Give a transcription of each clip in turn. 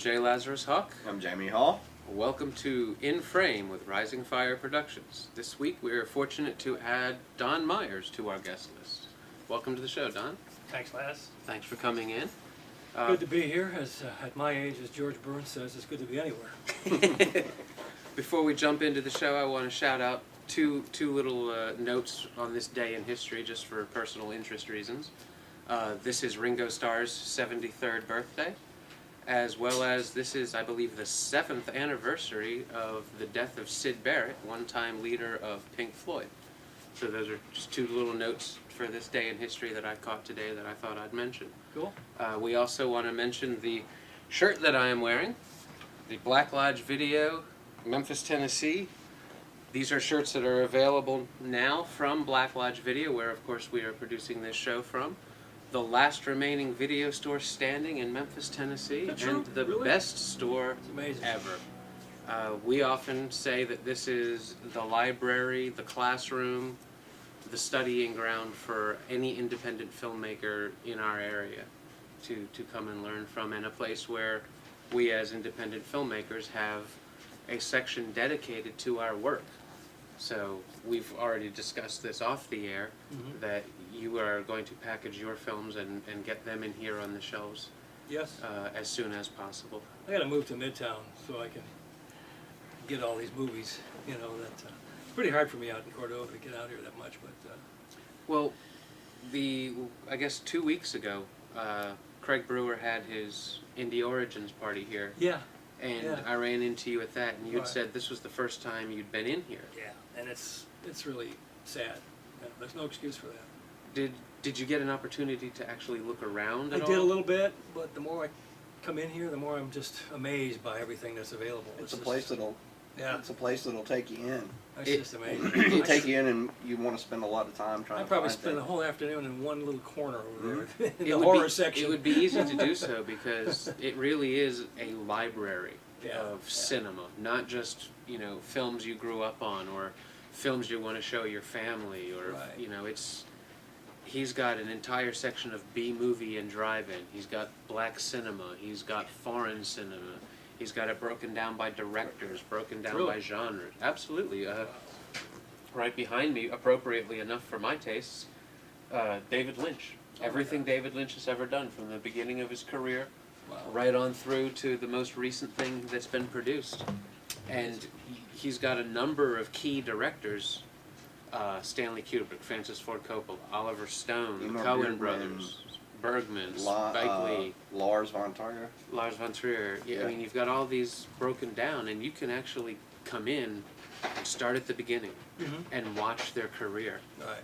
J. Lazarus Hawk. I'm Jamie Hall. Welcome to In Frame with Rising Fire Productions. This week we are fortunate to add Don Meyers to our guest list. Welcome to the show, Don. Thanks, Laz. Thanks for coming in. Good to be here. At my age, as George Burns says, it's good to be anywhere. Before we jump into the show, I want to shout out two little notes on this day in history, just for personal interest reasons. This is Ringo Starr's 73rd birthday, as well as this is, I believe, the 7th anniversary of the death of Syd Barrett, one-time leader of Pink Floyd. So those are just two little notes for this day in history that I caught today that I thought I'd mention. Cool. We also want to mention the shirt that I am wearing, the Black Lodge Video, Memphis, Tennessee. These are shirts that are available now from Black Lodge Video, where of course we are producing this show from. The last remaining video store standing in Memphis, Tennessee, and the best store ever. We often say that this is the library, the classroom, the studying ground for any independent filmmaker in our area to come and learn from, and a place where we as independent filmmakers have a section dedicated to our work. So we've already discussed this off the air, that you are going to package your films and get them in here on the shelves. Yes. As soon as possible. I got to move to Midtown so I can get all these movies. You know, it's pretty hard for me out in Cordova to get out here that much. But well, I guess 2 weeks ago, Craig Brewer had his Indie Origins party here. Yeah. And I ran into you at that, and you'd said this was the first time you'd been in here. Yeah, and it's really sad. Yeah, there's no excuse for that. Did you get an opportunity to actually look around at all? I did a little bit, but the more I come in here, the more I'm just amazed by everything that's available. It's a place that'll take you in. It's just amazing. It'll take you in, and you want to spend a lot of time trying. I to probably find spend things. the whole afternoon in one little corner over there, in the would horror be, section. It would be easy to do so because it really is a library of cinema, not just films you grew up on or films you want to show your family, or he's got an entire section of B-movie and drive-in. He's got black cinema. He's got foreign cinema. He's got it broken down by directors, broken down by genres. Absolutely. Right behind me, appropriately enough for my tastes, David Lynch. Everything David Lynch has ever done, from the beginning of his career right on through to the most recent thing that's been produced. And he's got a number of key directors, Stanley Kubrick, Francis Ford Coppola, Oliver Stone, the Coen brothers, Bergman, Spike Lee, Lars von Trier. I mean, you've got all these broken down, and you can actually come in and start at the beginning and watch their career. Right.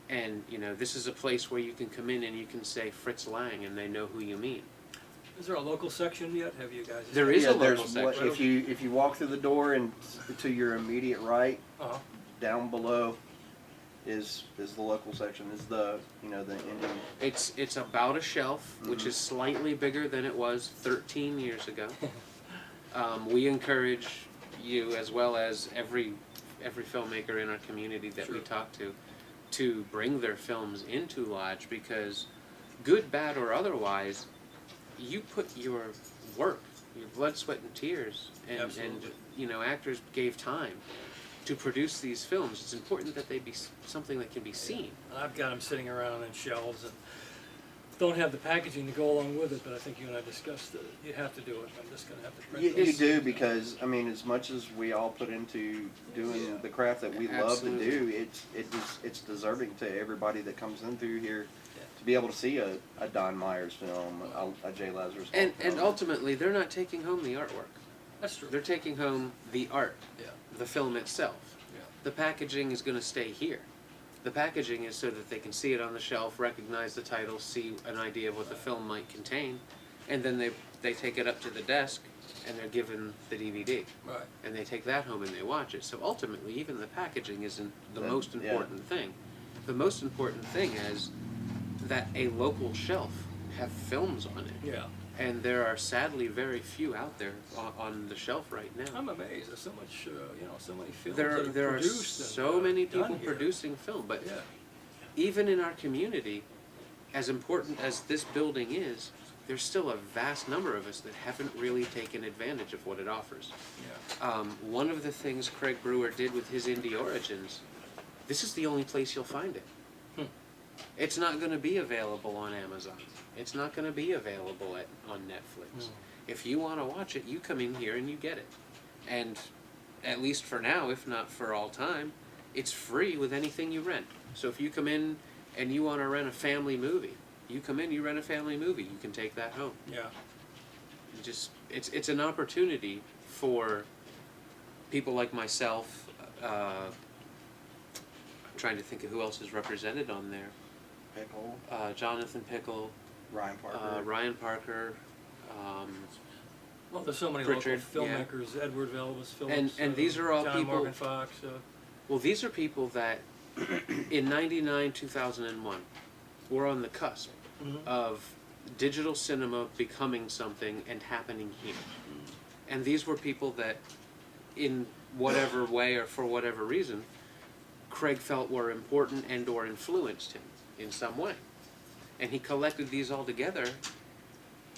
And this is a place where you can come in and you can say Fritz Lang, and they know who you mean. Is there a local section yet? Have you guys? There is a local section. If you walk through the door and to your immediate right, down below is the local section. Is the Indian. It's about a shelf, which is slightly bigger than it was 13 years ago. We encourage you, as well as every filmmaker in our community that we talk to bring their films into Lodge, because good, bad, or otherwise, you put your work, your blood, sweat, and tears, and actors gave time to produce these films. It's important that they be something that can be seen. I've got them sitting around in shelves and don't have the packaging to go along with it, but I think you and I discussed that you have to do it. I'm just going to have to print You do, because, I mean, as much as we all put into doing the craft that we love to do, it's deserving to everybody that comes in through here to be able to see a Don Meyers film, a J. Lazarus Hawk film. And ultimately, they're not taking home the artwork. That's true. They're taking home the art, the film itself. Yeah. The packaging is going to stay here. The packaging is so that they can see it on the shelf, recognize the title, see an idea of what the film might contain, and then they take it up to the desk and they're given the DVD. Right. And they take that home and they watch it. So ultimately, even the packaging isn't the most important thing. The most important thing is that a local shelf have films on it. Yeah. And there are sadly very few out there on the shelf right now. I'm amazed. There's so much, so many films There that are are produced so many people done here. producing film, but even in our community, as important as this building is, there's still a vast number of us that haven't really taken advantage of what it offers. Yeah. One of the things Craig Brewer did with his indie origins, this is the only place you'll find it. It's not going to be available on Amazon. It's not going to be available on Netflix. If you want to watch it, you come in here and you get it. And at least for now, if not for all time, it's free with anything you rent. So if you come in and you want to rent a family movie, you come in, you rent a family movie, you can take that home. Yeah. It's an opportunity for people like myself. I'm trying to think of who else is represented on there. Pickle, Jonathan Pickle, Ryan Parker. Ryan Parker. Well, there's so many Pritchard, local filmmakers. Edward Velvis Phillips. And these are all John people. Morgan Fox. Well, these are people that in '99, 2001, were on the cusp of digital cinema becoming something and happening here. And these were people that, in whatever way or for whatever reason, Craig felt were important and or influenced him in some way. And he collected these all together.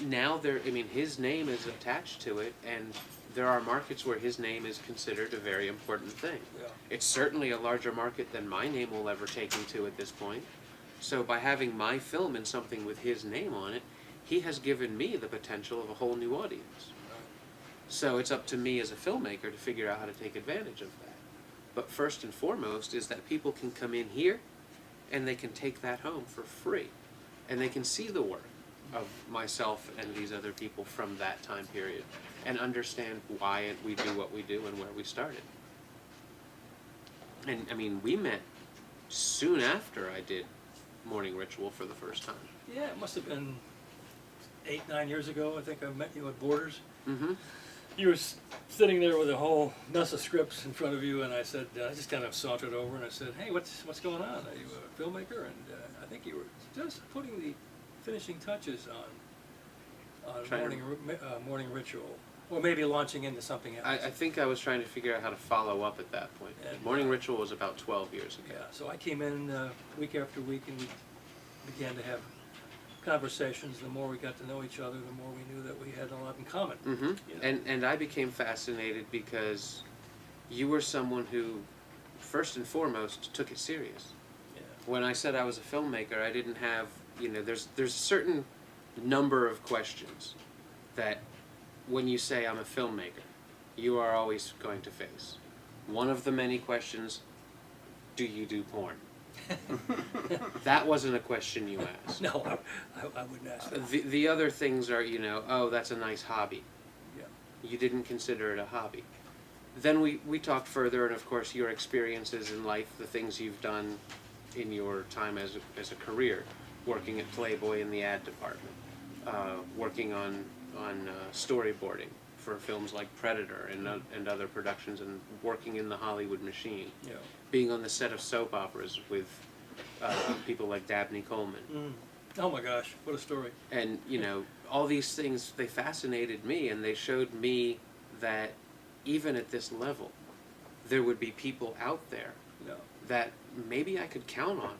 Now his name is attached to it, and there are markets where his name is considered a very important thing. Yeah. It's certainly a larger market than my name will ever take him to at this point. So by having my film in something with his name on it, he has given me the potential of a whole new audience. So it's up to me as a filmmaker to figure out how to take advantage of that. But first and foremost is that people can come in here and they can take that home for free. And they can see the work of myself and these other people from that time period and understand why we do what we do and where we started. And we met soon after I did Morning Ritual for the first time. Yeah, it must have been 8-9 years ago. I think I met you at Borders. Mm-hmm. You were sitting there with a whole mess of scripts in front of you, and I said, I just kind of sauntered over and I said, hey, what's going on? Are you a filmmaker? And I think you were just putting the finishing touches on Morning Ritual, or maybe launching into something else. I think I was trying to figure out how to follow up at that point. And, Morning Ritual was about 12 years ago. Yeah, so I came in week after week, and we began to have conversations. The more we got to know each other, the more we knew that we had a lot in common. Mm-hmm. You know? And I became fascinated because you were someone who, first and foremost, took it serious. Yeah. When I said I was a filmmaker, I didn't have, there's a certain number of questions that when you say I'm a filmmaker, you are always going to face. One of the many questions, do you do porn? That wasn't a question you asked. No, I wouldn't ask that. The other things are, oh, that's a nice hobby. Yeah. You didn't consider it a hobby. Then we talked further, and of course your experiences in life, the things you've done in your time as a career, working at Playboy in the ad department, working on storyboarding for films like Predator and other productions, and working in the Hollywood machine, Yeah. being on the set of soap operas with people like Dabney Coleman. Mm. Oh my gosh, what a story. And, all these things, they fascinated me, and they showed me that even at this level, there would be people out there Yeah. that maybe I could count on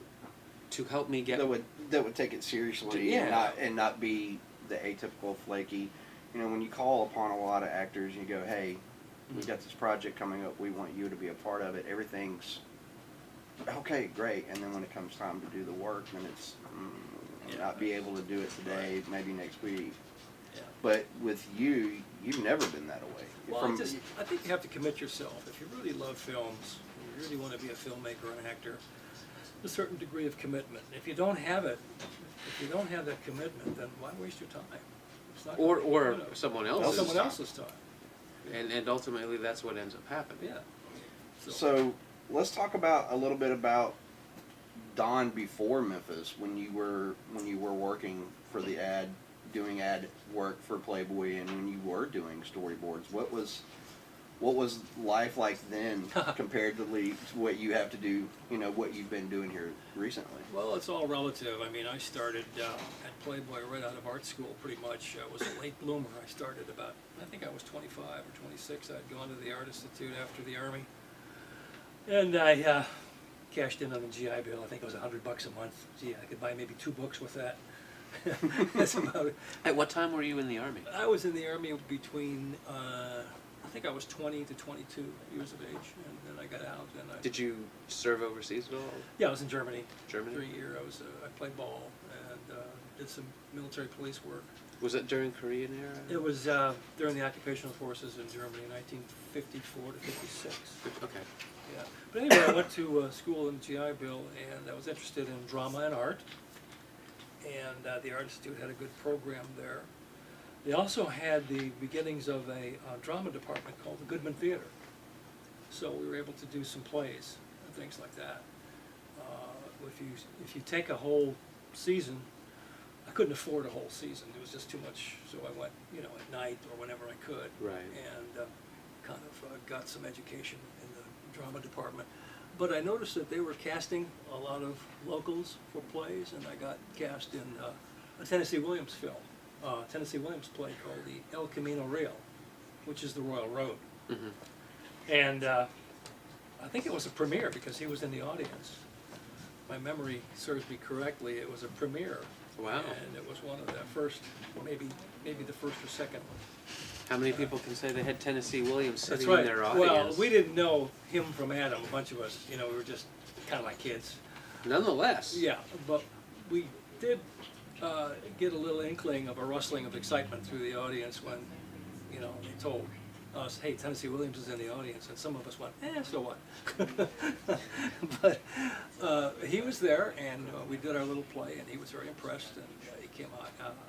to help me get... That would take it seriously. Yeah. and not be the atypical flaky. When you call upon a lot of actors and you go, hey, we got this project coming up, we want you to be a part of it, everything's okay, great, and then when it comes time to do the work, then it's not be able to do it today, maybe next week. Yeah. But with you, you've never been that way. Well, I think you have to commit yourself. If you really love films, and you really want to be a filmmaker and actor, a certain degree of commitment. If you don't have it, if you don't have that commitment, then why waste your time? It's not Or someone else's. someone else's time. And ultimately, that's what ends up happening. Yeah. So let's talk a little bit about Don before Memphis, when you were working for the ad, doing ad work for Playboy, and when you were doing storyboards. What was life like then compared to what you have to do? What you've been doing here recently. Well, it's all relative. I started at Playboy right out of art school, pretty much. I was a late bloomer. I started I think I was 25 or 26. I'd gone to the Art Institute after the Army. And I cashed in on the GI Bill. I think it was $100 a month. Gee, I could buy maybe 2 books with that. That's about it. At what time were you in the Army? I was in the Army between, I think I was 20 to 22 years of age, and then I got out. And Did you serve overseas at all? Yeah, I was in Germany. Germany? For a year. I played ball and did some military police work. Was it during Korean era? It was during the occupational forces in Germany, 1954 to 56. Okay. Yeah. But anyway, I went to school in GI Bill, and I was interested in drama and art. And the Art Institute had a good program there. They also had the beginnings of a drama department called the Goodman Theater. So we were able to do some plays and things like that. If you take a whole season, I couldn't afford a whole season. It was just too much. So I went, at night or whenever I could. Right. And kind of got some education in the drama department. But I noticed that they were casting a lot of locals for plays, and I got cast in a Tennessee Williams film, Tennessee Williams play called the El Camino Real, which is the Royal Road. Mm-hmm. And I think it was a premiere because he was in the audience. My memory serves me correctly, it was a premiere. Wow. And it was one of the first, maybe the first or second one. How many people can say they had Tennessee Williams That's sitting right. in their audience? Well, we didn't know him from Adam, a bunch of us, we were just kind of like kids. Nonetheless. Yeah, but we did get a little inkling of a rustling of excitement through the audience when, they told us, hey, Tennessee Williams is in the audience, and some of us went, so what? But he was there, and we did our little play, and he was very impressed, and he came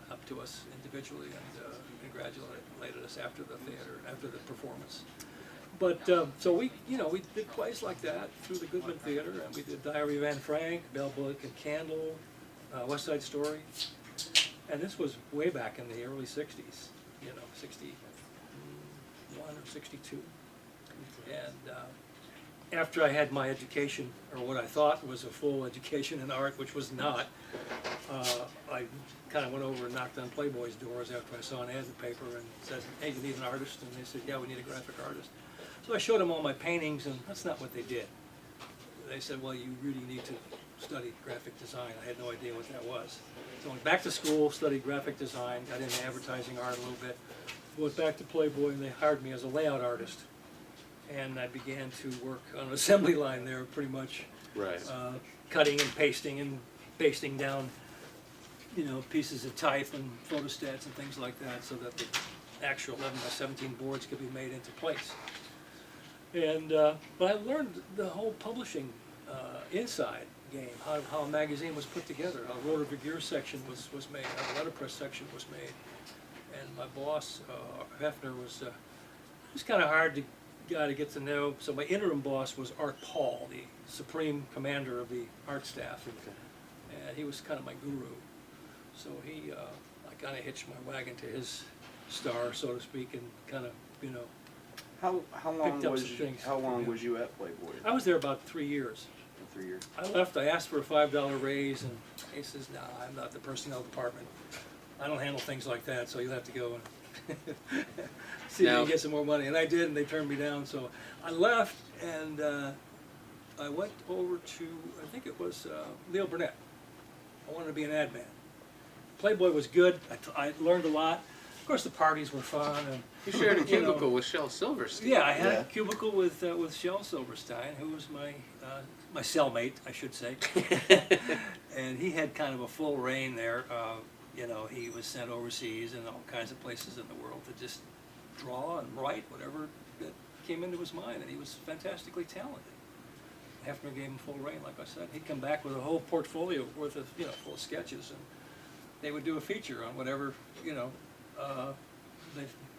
up to us individually and congratulated us after the theater, after the performance. But so we did plays like that through the Goodman Theater, and we did Diary of Anne Frank, Bell, Bullock and Candle, West Side Story, and this was way back in the early '60s, 61 or '62. And after I had my education, or what I thought was a full education in art, which was not, I kind of went over and knocked on Playboy's doors after I saw an ad in the paper and said, hey, you need an artist? And they said, yeah, we need a graphic artist. So I showed them all my paintings, and that's not what they did. They said, well, you really need to study graphic design. I had no idea what that was. So I went back to school, studied graphic design, got into advertising art a little bit, went back to Playboy, and they hired me as a layout artist. And I began to work on an assembly line there, pretty much. Right. Cutting and pasting down, pieces of type and photostats and things like that, so that the actual 11 by 17 boards could be made into plates. And but I learned the whole publishing inside game, how a magazine was put together, how a rotogravure section was made, how the letterpress section was made. And my boss, Hefner, was kind of hard guy to get to know. So my interim boss was Art Paul, the supreme commander of the art staff, and he was kind of my guru. So I kind of hitched my wagon to his star, so to speak, and kind of, How long picked up was some things how long from him. was you at Playboy? I was there about 3 years. 3 years. I left, I asked for a $5 raise, and he says, nah, I'm not the personnel department. I don't handle things like that, so you'll have to go and see if you can get some more money. And I did, and they turned me down, so I left, and I went over to, I think it was Leo Burnett. I wanted to be an ad man. Playboy was good. I learned a lot. Of course, the parties were fun. And, You shared a cubicle with Shel Silverstein. yeah, I had a cubicle with Shel Silverstein, who was my cellmate, I should say. And he had kind of a full reign there. He was sent overseas and all kinds of places in the world to just draw and write whatever that came into his mind, and he was fantastically talented. Hefner gave him full reign, like I said. He'd come back with a whole portfolio worth of, full of sketches, and they would do a feature on whatever,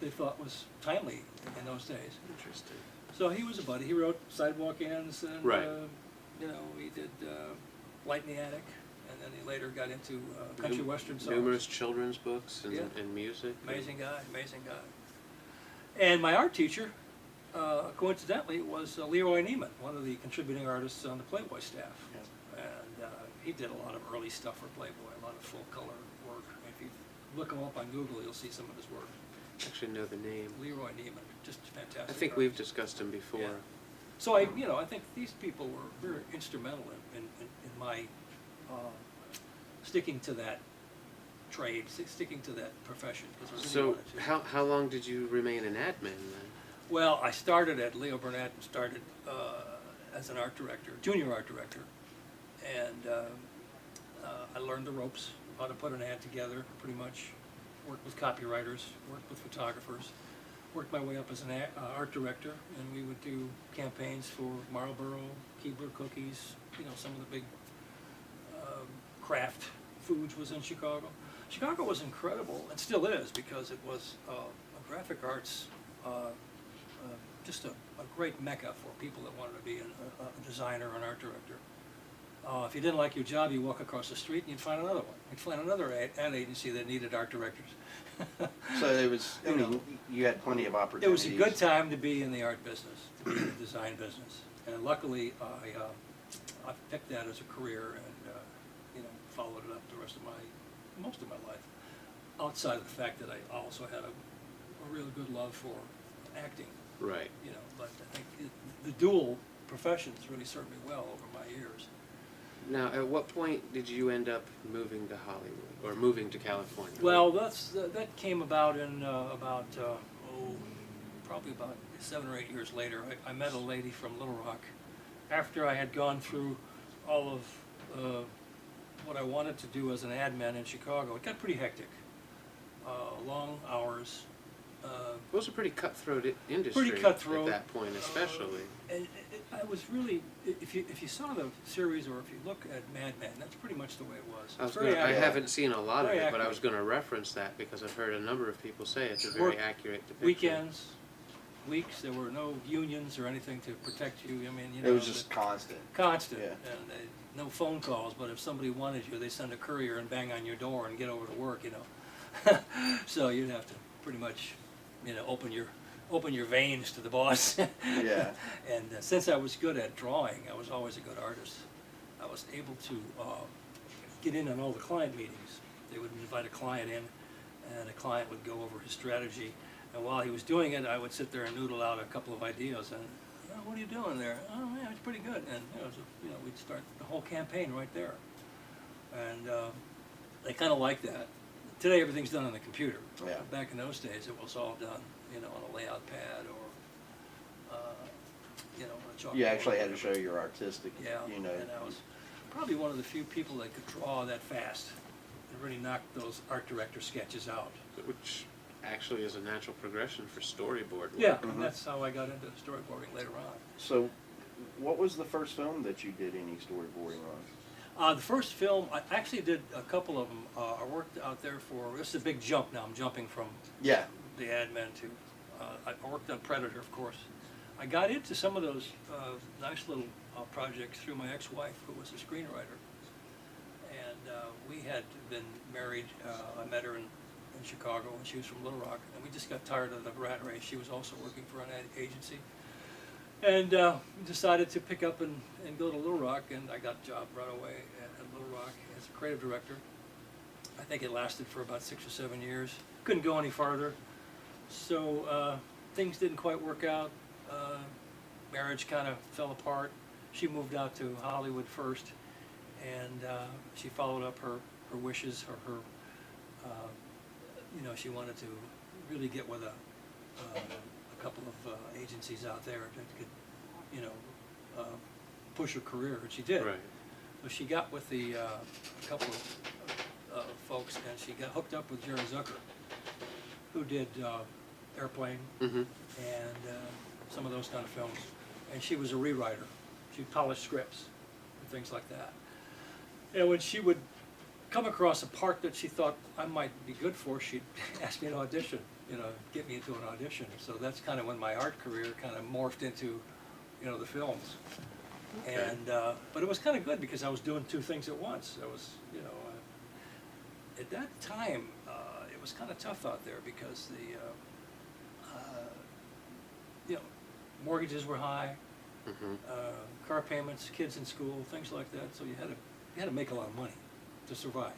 they thought was timely in those days. Interesting. So he was a buddy. He wrote Sidewalk Ends, and Right. He did Light in the Attic, and then he later got into country western songs. Numerous children's books and, Yeah. and music. Amazing guy, amazing guy. And my art teacher, coincidentally, was Leroy Neiman, one of the contributing artists on the Playboy staff. Yeah. And he did a lot of early stuff for Playboy, a lot of full color work. If you look him up on Google, you'll see some of his work. I actually know the name. Leroy Neiman, just fantastic. I think artist. we've discussed him before. Yeah. So I think these people were very instrumental in my sticking to that trade, sticking to that profession. 'Cause I really So wanted to. how long did you remain an admin then? Well, I started at Leo Burnett and started as an art director, junior art director, and I learned the ropes, how to put an ad together, pretty much. Worked with copywriters, worked with photographers, worked my way up as an art director, and we would do campaigns for Marlboro, Keebler cookies, you know, some of the big craft foods was in Chicago. Chicago was incredible, and still is, because it was a graphic arts, just a great mecca for people that wanted to be a designer or an art director. If you didn't like your job, you walk across the street and you'd find another one. You'd find another ad agency that needed art directors. So it was, I mean, you had plenty of It opportunities. was a good time to be in the art business, to be in the design business. And luckily, I picked that as a career and, you know, followed it up the rest of most of my life. Outside of the fact that I also had a really good love for acting, Right. you know, but I think the dual professions really served me well over my years. Now, at what point did you end up moving to Hollywood or moving to California? Well, that came about in probably about 7 or 8 years later. I met a lady from Little Rock after I had gone through all of what I wanted to do as an ad man in Chicago. It got pretty hectic, long hours. It was a pretty cutthroat industry Pretty cutthroat. at that point, especially. And I was really, if you saw the series or if you look at Mad Men, that's pretty much the way it was. I haven't seen a lot of Very it, but I accurate. was going to reference that because I've heard a number of people say it's a very Work accurate depiction. Weekends, weeks, there were no unions or anything to protect you. I mean, you know, It was just constant. constant, Yeah. and no phone calls. But if somebody wanted you, they send a courier and bang on your door and get over to work. You know, so you'd have to pretty much, you know, open your veins to the boss. Yeah. And since I was good at drawing, I was always a good artist. I was able to get in on all the client meetings. They would invite a client in, and a client would go over his strategy. And while he was doing it, I would sit there and noodle out a couple of ideas. And, oh, what are you doing there? Oh, man, it's pretty good. And we'd start the whole campaign right there. And they kind of like that. Today, everything's done on the computer. Yeah. Back in those days, it was all done, you know, on a layout pad or, you know, on a chalkboard. You actually had to show your artistic, Yeah, you know. and I was probably one of the few people that could draw that fast and really knock those art director sketches out. Which actually is a natural progression for storyboard work. Yeah, and that's how I got into storyboarding later on. So, what was the first film that you did any storyboarding on? The first film, I actually did a couple of them. I worked out there for, this is a big jump now, I'm jumping from Yeah. the ad man to, I worked on Predator, of course. I got into some of those nice little projects through my ex-wife, who was a screenwriter. And we had been married, I met her in Chicago, and she was from Little Rock, and we just got tired of the rat race. She was also working for an ad agency. And we decided to pick up and go to Little Rock, and I got a job right away at Little Rock as a creative director. I think it lasted for about 6 or 7 years. Couldn't go any farther, so things didn't quite work out. Marriage kind of fell apart. She moved out to Hollywood first, and she followed up her wishes, or her, you know, she wanted to really get with a couple of agencies out there that could, you know, push her career, and she did. Right. So she got with a couple of folks, and she got hooked up with Jerry Zucker, who did Airplane Mm-hmm. and some of those kind of films. And she was a rewriter. She polished scripts and things like that. And when she would come across a part that she thought I might be good for, she'd ask me to audition, you know, get me into an audition. So that's kind of when my art career kind of morphed into, you know, the films. Okay. And but it was kind of good because I was doing two things at once. I was, you know, at that time it was kind of tough out there because the, you know, mortgages were high, Mm-hmm. car payments, kids in school, things like that. So you had to make a lot of money to survive.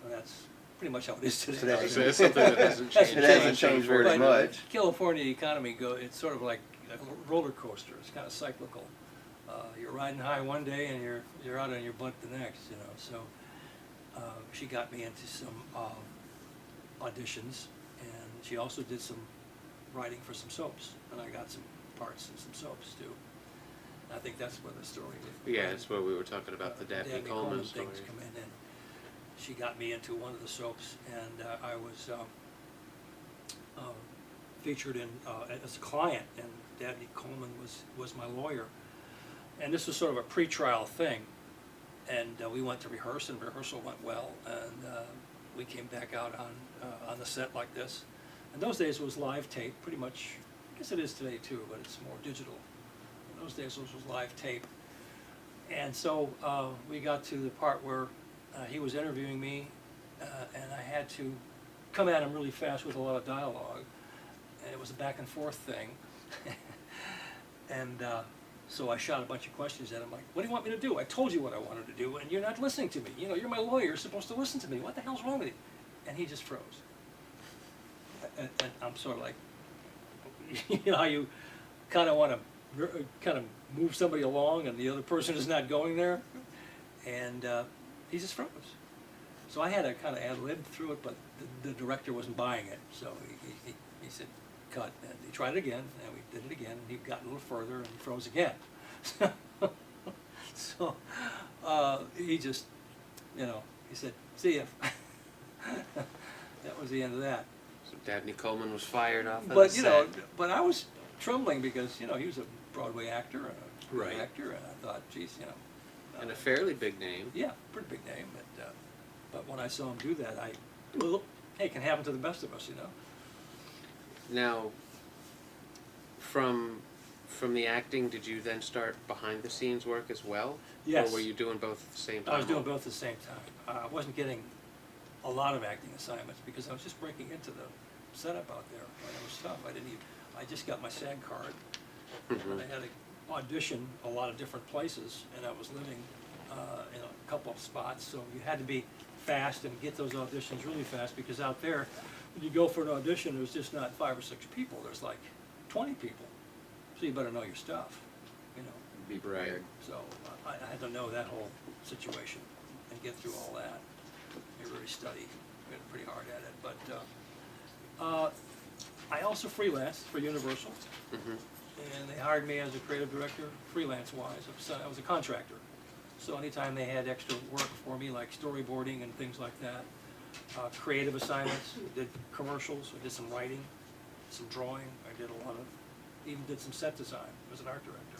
And that's pretty much how it is today. Today. So it's something that hasn't changed. It hasn't changed very But much. California economy it's sort of like a roller coaster. It's kind of cyclical. You're riding high one day and you're out on your butt the next. You know, so she got me into some auditions, and she also did some writing for some soaps, and I got some parts in some soaps too. I think that's where the story. Yeah, that's what we were talking about, the Dabney Coleman story. Things come in, and she got me into one of the soaps, and I was featured in as a client, and Dabney Coleman was my lawyer, and this was sort of a pre-trial thing, and we went to rehearse, and rehearsal went well, and we came back out on the set like this. In those days it was live tape, pretty much. I guess it is today too, but it's more digital. In those days it was live tape, and so we got to the part where he was interviewing me, and I had to come at him really fast with a lot of dialogue, and it was a back and forth thing. And so I shot a bunch of questions at him, like, what do you want me to do? I told you what I wanted to do, and you're not listening to me. You know, you're my lawyer, you're supposed to listen to me. What the hell's wrong with you? And he just froze. And I'm sort of like, you know how you kind of want to kind of move somebody along and the other person is not going there? And he just froze. So I had to kind of ad-lib through it, but the director wasn't buying it. So he said, cut, and he tried it again, and we did it again, and he got a little further, and he froze again. So he just, you know, he said, see ya. That was the end of that. So Dabney Coleman was fired off of the But, set. you know, but I was trembling because, you know, he was a Broadway actor, and a good Right. actor, and I thought, geez, you know. And a fairly big name. Yeah, pretty big name, but when I saw him do that, well, hey, it can happen to the best of us, you know. Now, from the acting, did you then start behind the scenes work as well? Yes. Or were you doing both at the same time? I was doing both at the same time. I wasn't getting a lot of acting assignments because I was just breaking into the setup out there. And it was tough. I just got my SAG card, and I had to audition a lot of different places, and I was living in a couple of spots, so you had to be fast and get those auditions really fast, because out there, when you go for an audition, there's just not 5 or 6 people. There's like 20 people. So you better know your stuff, you know. Be prepared. So I had to know that whole situation and get through all that. I really studied, went pretty hard at it. But I also freelanced for Universal, and they hired me as a creative director, freelance-wise. I was a contractor. So anytime they had extra work for me, like storyboarding and things like that, creative assignments, did commercials, I did some writing, some drawing, I did a lot of, even did some set design as an art director.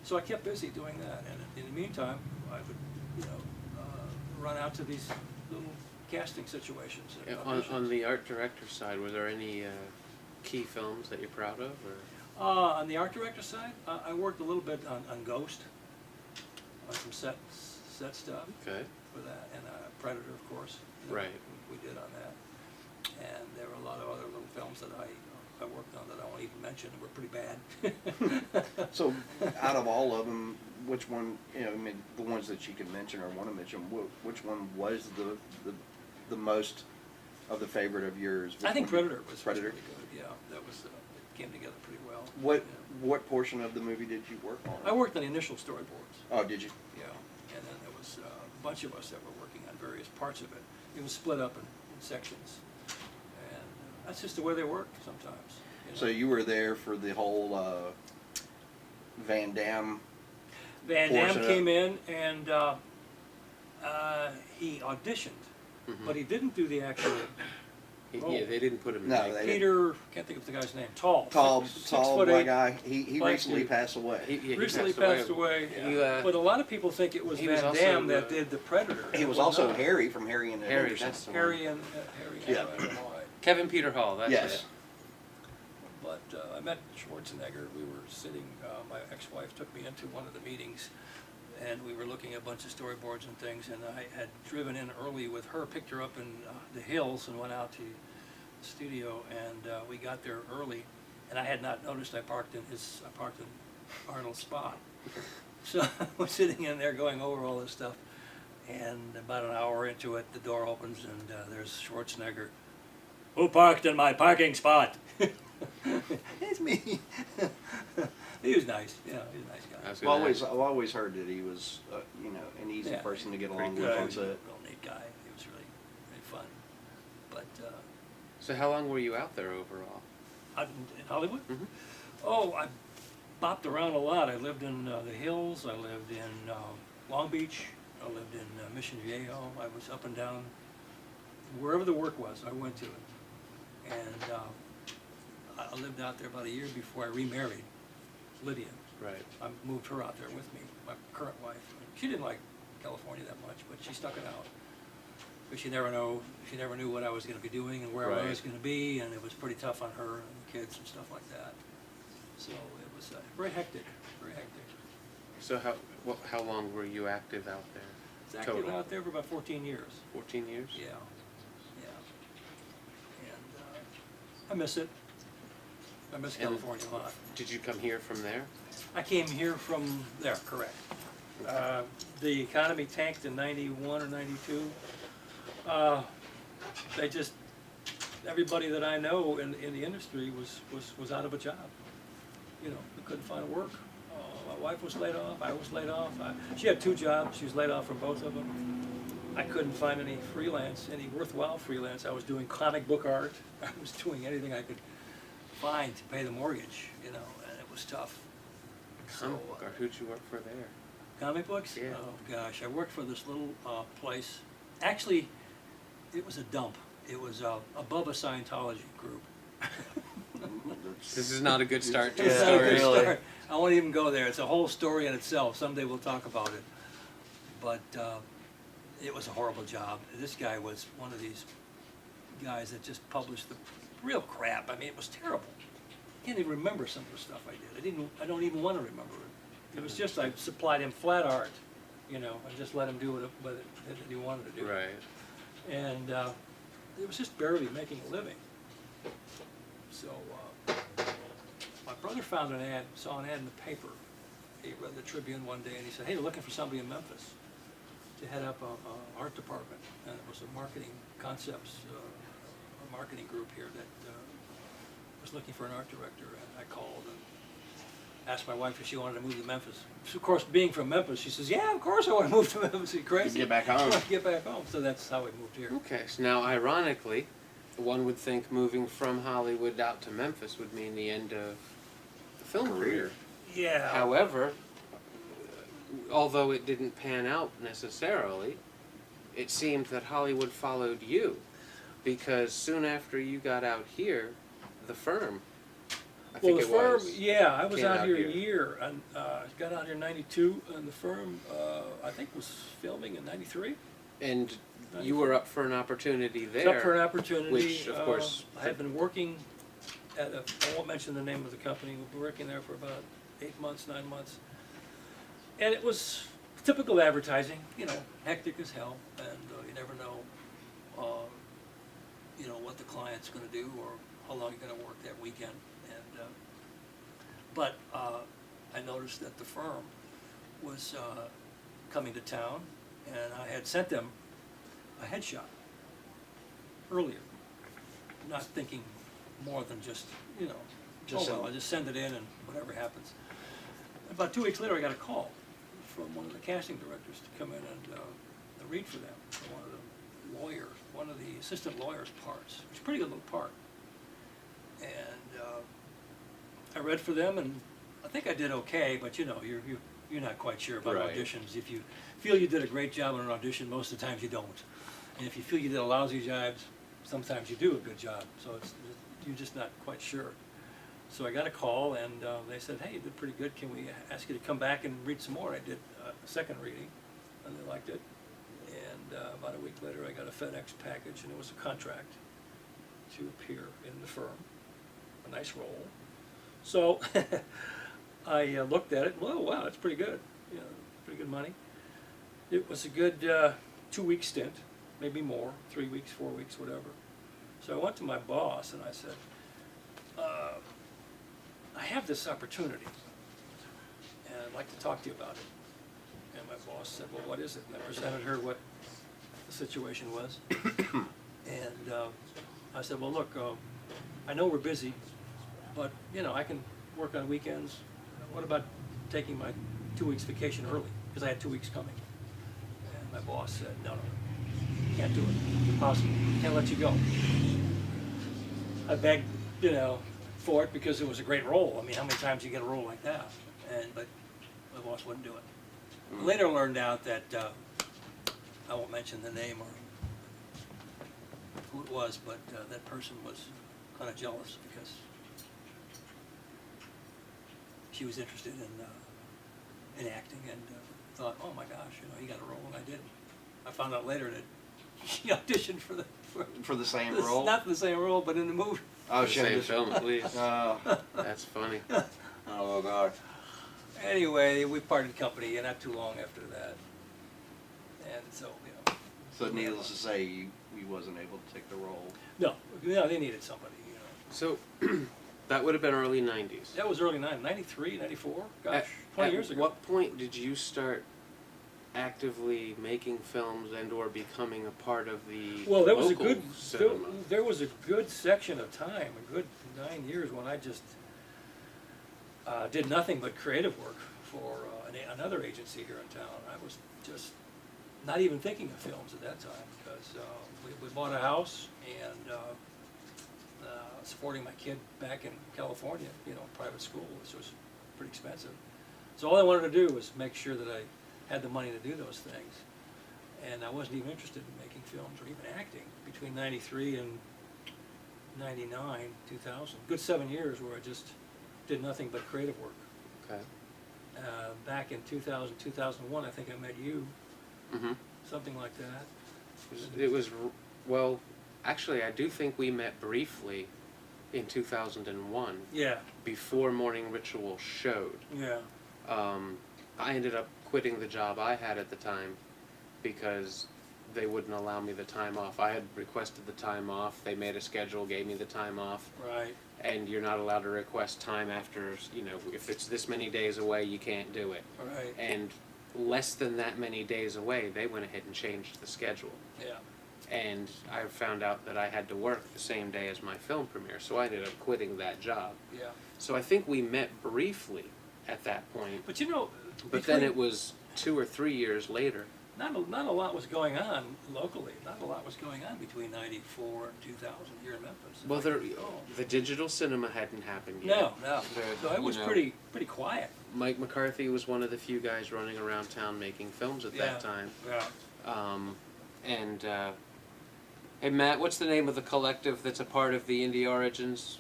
So I kept busy doing that, and in the meantime, I would, you know, run out to these little casting situations. And On the art director side, were there any key films that you're proud of? Or? On the art director side, I worked a little bit on Ghost, on some set stuff. Okay. For that, and Predator, of course. You know, Right. We did on that. And there were a lot of other little films that I worked on that I won't even mention, that were pretty bad. So, out of all of them, which one, you know, I mean, the ones that you can mention or want to mention, which one was the most of the favorite of yours? I think Predator was Predator? really good, yeah. That was, it came together pretty well. What portion of the movie did you work on? I worked on the initial storyboards. Oh, did you? Yeah, and then there was a bunch of us that were working on various parts of it. It was split up in sections, and that's just the way they work sometimes. You know? So you were there for the whole Van Damme. Van portion Damme of came in, and he auditioned, but he didn't do the actual. Yeah, they didn't put him in. No, like, they Peter, can't think of the guy's name. Tall Tall foot white eight, guy. He black recently dude. passed away. he recently passed away. He, But a lot of people think it was he was Van also Damme the- that did the Predator. He It was also not. Harry from Harry and the Harry, Hendersons. that's the one. Harry and Yeah. I don't know why. Kevin Peter Hall, that's Yes. it. But I met Schwarzenegger. We were sitting, my ex-wife took me into one of the meetings, and we were looking at a bunch of storyboards and things, and I had driven in early with her, picked her up in the hills, and went out to the studio, and we got there early, and I had not noticed I parked in Arnold's spot. So I was sitting in there going over all this stuff, and about an hour into it, the door opens, and there's Schwarzenegger. Who parked in my parking spot? It's me. He was nice. Yeah, he was a nice guy. I was I've gonna always heard that he was, you know, an easy Yeah. person to get Pretty along with good. on set. Real neat guy. So how long were you out there overall? In Hollywood? Mhm. Oh, I bopped around a lot. I lived in the Hills, I lived in Long Beach, I lived in Mission Viejo. I was up and down, wherever the work was, I went to it. And I lived out there about a year before I remarried Lydia. Right. I moved her out there with me, my current wife. She didn't like California that much, but she stuck it out. But she never knew what I was going to be doing and where I Right. was going to be, and it was pretty tough on her and the kids and stuff like that. So it was very hectic, very hectic. So how long were you active out there? I was active Total? out there for about 14 years. 14 years? Yeah, yeah. And I miss it. I miss And California a lot. Did you come here from there? I came here from there, correct. The economy tanked in 91 or 92. They just, everybody that I know in the industry was out of a job. You know, we couldn't find work. My wife was laid off, I was laid off. She had 2 jobs, she was laid off from both of them. I couldn't find any freelance, any worthwhile freelance. I was doing comic book art. I was doing anything I could find to pay the mortgage, you know, and it was tough. Comic book art. Who'd you work for there? Comic books? Yeah. Oh gosh, I worked for this little place. Actually, it was a dump. It was above a Scientology group. This is not a good start to It's a not a story. good really. start. I won't even go there. It's a whole story in itself. Someday we'll talk about it. But it was a horrible job. This guy was one of these guys that just published the real crap. I mean, it was terrible. I can't even remember some of the stuff I did. I don't even want to remember it. It was just I supplied him flat art, you know, and just let him do what that he wanted to do. Right. And it was just barely making a living. So my brother found an ad, saw an ad in the paper. He read the Tribune one day and he said, hey, they're looking for somebody in Memphis to head up a art department. And it was a marketing concepts, a marketing group here that was looking for an art director. And I called and asked my wife if she wanted to move to Memphis. Of course, being from Memphis, she says, yeah, of course I want to move to Memphis. Are you crazy? Get back home. Get back home. So that's how we moved here. Okay, so now ironically, one would think moving from Hollywood out to Memphis would mean the end of the film career. Yeah. However, although it didn't pan out necessarily, it seemed that Hollywood followed you, because soon after you got out here, the firm, I think Well, the firm, was, yeah, I was came out out here here. a year, and got out here in '92, and the firm, I think, was filming in '93. and you were up for an opportunity It's there. up for an opportunity. which, of course, I had been working at I won't mention the name of the company, we've been working there for about 8 months, 9 months. And it was typical advertising, you know, hectic as hell, and you never know, you know, what the client's gonna do or how long you're gonna work that weekend. And but I noticed that the firm was coming to town, and I had sent them a headshot earlier, not thinking more than just, you know, Just I just send it in and whatever happens. About 2 weeks later, I got a call from one of the casting directors to come in and read for them, for one of the lawyers, one of the assistant lawyers' parts. It was a pretty good little part. And I read for them, and I think I did okay, but you know, you're not quite sure about Right. auditions. If you feel you did a great job on an audition, most of the times you don't. And if you feel you did a lousy job, sometimes you do a good job. So you're just not quite sure. So I got a call, and they said, hey, you did pretty good. Can we ask you to come back and read some more? I did a second reading, and they liked it. And about a week later, I got a FedEx package, and it was a contract to appear in the firm, a nice role. So I looked at it, whoa, wow, that's pretty good. You know, pretty good money. It was a good 2-week stint, maybe more, 3 weeks, 4 weeks, whatever. So I went to my boss and I said, I have this opportunity, and I'd like to talk to you about it. And my boss said, well, what is it? And I presented her what the situation was. And I said, well, look, I know we're busy, but, you know, I can work on weekends. What about taking my 2 weeks vacation early? Because I had 2 weeks coming. And my boss said, no, can't do it. Impossible. Can't let you go. I begged, you know, for it because it was a great role. I mean, how many times do you get a role like that? But my boss wouldn't do it. Later learned out that, I won't mention the name or who it was, but that person was kind of jealous because she was interested in acting and thought, oh my gosh, you know, he got a role and I didn't. I found out later that she auditioned for For the same role? Not the same role, but in the movie. Oh, The same film, at least. Oh, That's funny. oh God. Anyway, we parted company not too long after that. And so, you know. So needless to say, you wasn't able to take the role. No, they needed somebody, you know. So, that would have been early 90s. That was early 93, 94, gosh, 20 years ago. At what point did you start actively making films and or becoming a part of the Well, there was a local good cinema? there was a good section of time, a good 9 years when I just did nothing but creative work for another agency here in town. I was just not even thinking of films at that time because we bought a house and supporting my kid back in California, you know, private school, which was pretty expensive. So all I wanted to do was make sure that I had the money to do those things. And I wasn't even interested in making films or even acting between 93 and 99, 2000. Good 7 years where I just did nothing but creative work. Okay. Back in 2000, 2001, I think I met you, Mm-hmm. something like that. It was, well, actually, I do think we met briefly in 2001, Yeah, before Morning Ritual showed. yeah, I ended up quitting the job I had at the time because they wouldn't allow me the time off. I had requested the time off. They made a schedule, gave me the time off. right, And you're not allowed to request time after, you know, if it's this many days away, you can't do it. right, And less than that many days away, they went ahead and changed the schedule. yeah, And I found out that I had to work the same day as my film premiere, so I ended up quitting that job. yeah. So I think we met briefly at that point, But you know, but then it was 2 or 3 years later. not a lot was going on locally. Not a lot was going on between 94 and 2000 here in Memphis. Well, the digital cinema hadn't happened yet. No. So it was you know, pretty quiet. Mike McCarthy was one of the few guys running around town making films at that time. Yeah. Hey Matt, what's the name of the collective that's a part of the Indie Origins?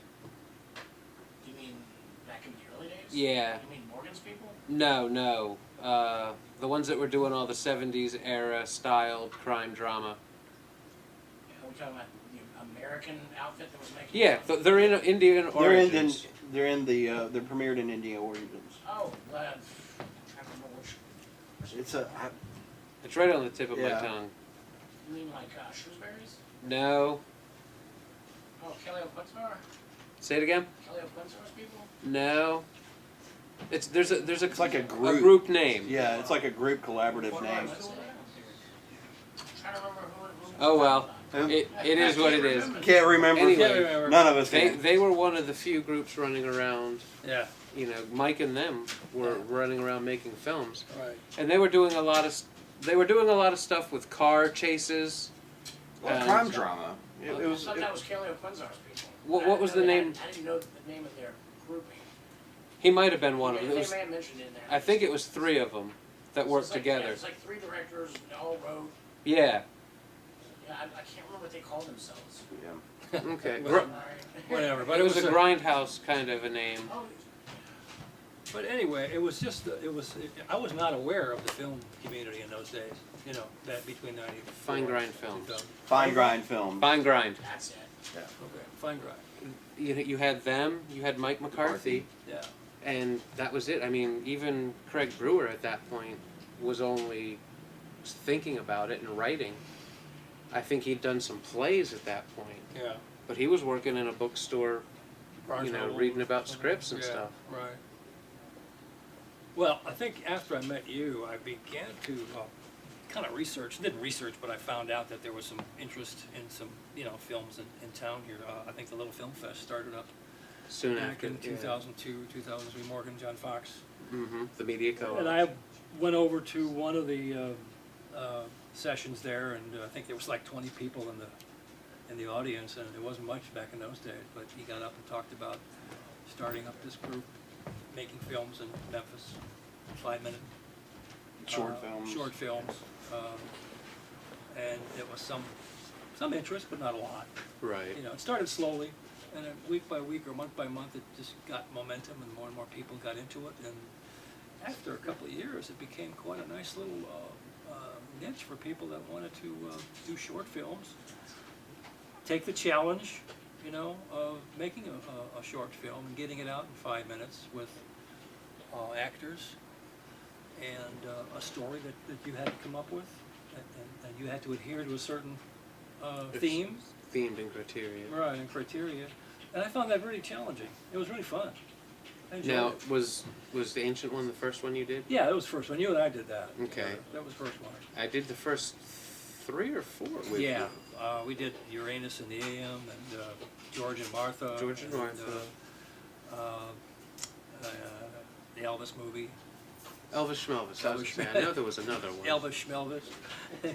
You mean back in the early days? Yeah. You mean Morgan's people? No. The ones that were doing all the 70s era styled crime drama. Are we talking about the American outfit that was making? Yeah, they're in Indian Origins. They're premiered in Indian Origins. Oh, I'm trying to remember which. It's It's right on the tip of my Yeah. tongue. You mean like Shrewsbury's? No. Oh, Kelly O'Quintar? Say it again. Kelly O'Quintar's people? No. There's It's like a a group. group name. Yeah, it's like a group collaborative What name. was it? I'm trying to remember who Oh well. Who? It is what it is. Can't remember. Anyway, Can't remember. None of us They can. they were one of the few groups running around. Yeah. You know, Mike and them were running around making films, Right. and they were doing a lot of stuff with car chases. Well, crime drama. It I was. thought that was Kelly O'Quintar's people. What was the name? I didn't know the name of their grouping. He might have been one of them. They It was, may have mentioned it in there. I think it was 3 of them that worked It's like, together. Yeah, it's like 3 directors, they all wrote. Yeah. Yeah, I can't remember what they called themselves. Yeah. Okay. Well, Gr- Alright. Whatever. But it was a grindhouse kind of a name. Oh, But anyway, it was just I was not aware of the film community in those days. You know, that between 90. Fine grind films. Fine grind film. Fine grind. that's it. Okay. Fine grind. You had them. You had Mike McCarthy. Yeah. And that was it. I mean, even Craig Brewer at that point was only thinking about it and writing. I think he'd done some plays at that point, Yeah. but he was working in a bookstore, Barnes you know, Noble. reading about scripts and Yeah, stuff. Right. Well, I think after I met you, I began to kind of research. Didn't research, but I found out that there was some interest in some, you know, films in town here. I think the Little Film Fest started up Soon back after, in 2002, 2003. Morgan, John Fox. The media co-op. And I went over to one of the sessions there, and I think there was like 20 people in the audience, and it wasn't much back in those days. But he got up and talked about starting up this group, making films in Memphis, 5-minute Short films. Short films, and it was some interest, but not a lot. Right. You know, it started slowly, and then week by week or month by month, it just got momentum, and more people got into it. And after a couple of years, it became quite a nice little niche for people that wanted to do short films. Take the challenge, you know, of making a short film and getting it out in 5 minutes with actors and a story that you had to come up with, and you had to adhere to a certain theme. Themed and criteria. Right, and criteria. And I found that really challenging. It was really fun. I enjoyed Now, it. was the Ancient one the first one you did? Yeah, that was the first one. You and I did that. Okay. together. That was the first one. I did the first 3 or 4 with Yeah, you. we did Uranus and the AM, and George and Martha. George and Martha. The Elvis movie. Elvis Schmelvis. I was Elvis gonna say, I know there was another one. Elvis Schmelvis,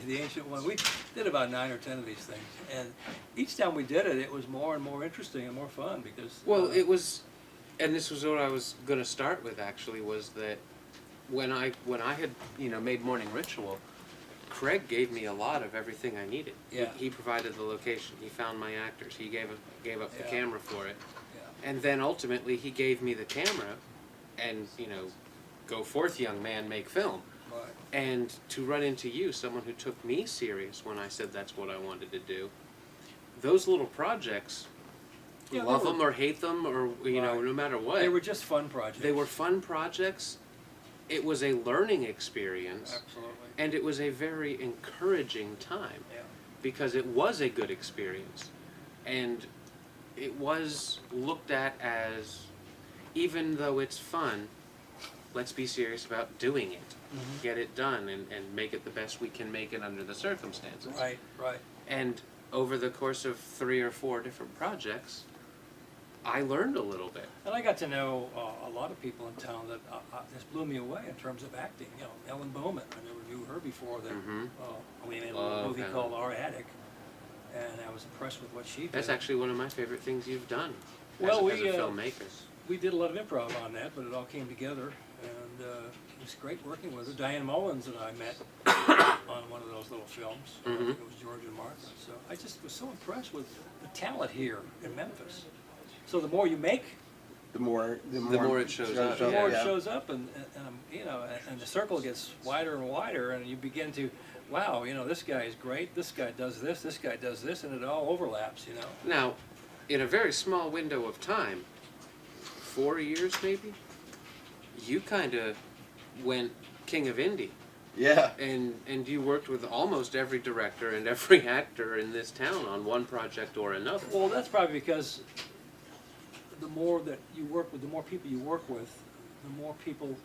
the Ancient one. We did about 9 or 10 of these things, and each time we did it, it was more and more interesting and more fun because. Well, it was, and this was what I was going to start with. Actually, was that when I had made Morning Ritual, Craig gave me a lot of everything I needed. Yeah. He provided the location. He found my actors. He gave up the Yeah. camera for it, Yeah. and then ultimately he gave me the camera, and go forth, young man, make film. Right. And to run into you, someone who took me serious when I said that's what I wanted to do, those little projects, Yeah, love they were- them or hate them or Right. no matter what, They were just fun projects. they were fun projects. It was a learning experience, Absolutely. and it was a very encouraging time Yeah. because it was a good experience, and it was looked at as, even though it's fun, let's be serious about doing it. Mhm. Get it done and make it the best we can make it under the circumstances. Right. Right. And over the course of 3 or 4 different projects, I learned a little bit. And I got to know a lot of people in town that just blew me away in terms of acting. You know, Ellen Bowman. I never knew her before. That Mhm. we made a Love movie Ellen. called Our Attic, and I was impressed with what she did. That's actually one of my favorite things you've done Well, as a filmmaker. We did a lot of improv on that, but it all came together, and it was great working with her. Diane Mullins and I met on one of those little films. I Mhm. think it was George and Martha. So I just was so impressed with the talent here in Memphis. So the more you make, The more more it shows up. the more Yeah. it shows up, and and the circle gets wider and wider, and you begin to, wow, this guy is great. This guy does this. This guy does this, and it all overlaps. Now, in a very small window of time, 4 years maybe, you kind of went king of indie. Yeah. And you worked with almost every director and every actor in this town on one project or another. Well, that's probably because the more that you work with, the more people you work with, the more people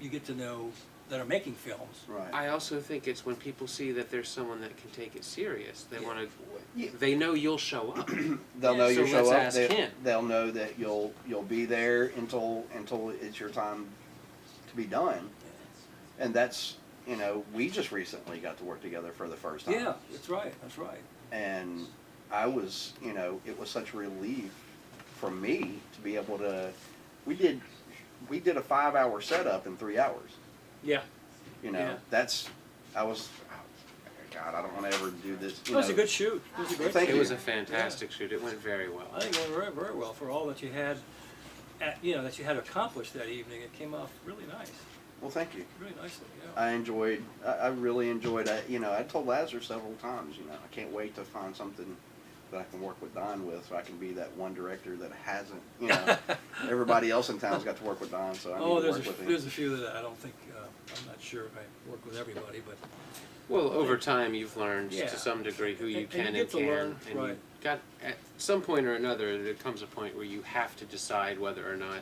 you get to know that are making films. Right. I also think it's when people see that there's someone that can take it serious. They Yeah. want to. Yeah. They know you'll show up. They'll know So you show let's up. ask him. They'll know that you'll be there until it's your time to be done. And that's we just recently got to work together for the first time. Yeah, that's right. That's right. And I was it was such a relief for me to be able to. We did a 5-hour setup in 3 hours. Yeah, Yeah. I was. God, I don't want to ever do this. it was a good shoot. It was a great Thank It shoot. was a fantastic shoot. It went very well. I think it went very, very well for all that you had, that you had accomplished that evening. It came off really nice, Well, thank you. really nicely. Yeah. I really enjoyed it. I told Lazarus several times, I can't wait to find something that I can work with Don with, so I can be that one director that hasn't, everybody else in town's got to work with Don, so I need to work with him. there's a few that I don't think, I'm not sure if I work with everybody, but Well, over time you've learned Yeah. to some degree who you And can you and get to can't. learn, And right. you got at some point or another there comes a point where you have to decide whether or not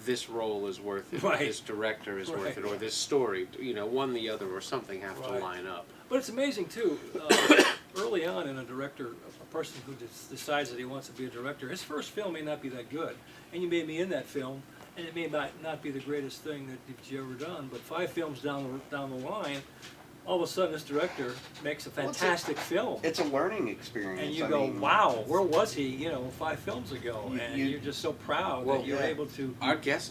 this role is worth it, Right. this director is worth Right. it, or this story, one the other or something have to Right. line up. But it's amazing too, early on in a director, a person who decides that he wants to be a director, his first film may not be that good. And you may be in that film, and it may not be the greatest thing that you've ever done, but 5 films down the line, all of a sudden this director makes a fantastic film. It's a learning experience. And you I go, mean, wow, where was he, 5 films ago? And you're just so proud that you're able to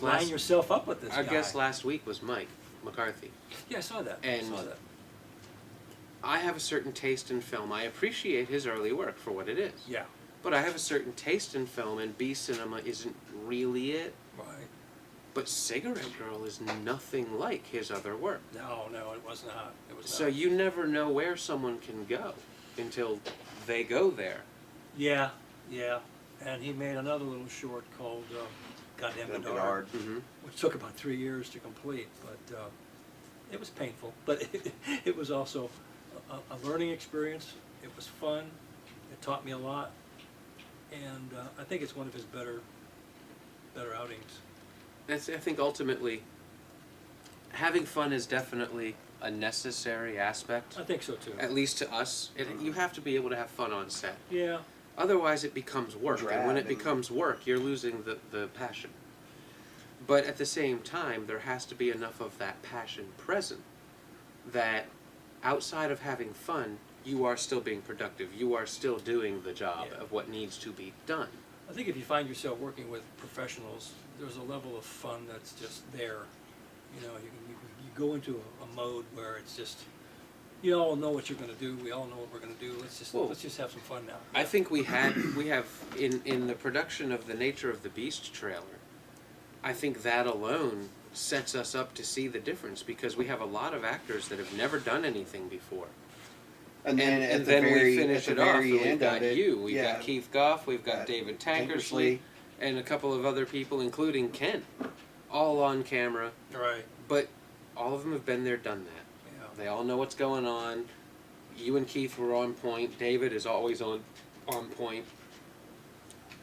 line yourself up with this guy. Our guest last week was Mike McCarthy. Yeah, I saw that. And I have a certain taste in film. I appreciate his early work for what it is. Yeah. But I have a certain taste in film, and B cinema isn't really it. Right. But Cigarette Girl is nothing like his other work. No, it was not. So you never know where someone can go until they go there. Yeah. And he made another little short called Goddamn Bedard, which took about 3 years to complete, but it was painful. But it was also a learning experience. It was fun. It taught me a lot, and I think it's one of his better outings. I think ultimately, having fun is definitely a necessary aspect. I think so too. At least to us, you have to be able to have fun on set. Yeah. Otherwise, it becomes work, and when it becomes work, you're losing the passion. But at the same time, there has to be enough of that passion present that outside of having fun, you are still being productive. You are still doing the job of what needs to be done. I think if you find yourself working with professionals, there's a level of fun that's just there. You go into a mode where it's just, you all know what you're going to do. We all know what we're going to do. Let's just have some fun now. I think we have in the production of The Nature of the Beast trailer, I think that alone sets us up to see the difference, because we have a lot of actors that have never done anything before. And then we finish it off, and we've got we've yeah. got Keith Goff, we've got David Tankersley, and a couple of other people, including Ken, all on camera. Right. But all of them have been there, done that. Yeah. They all know what's going on. You and Keith were on point. David is always on point.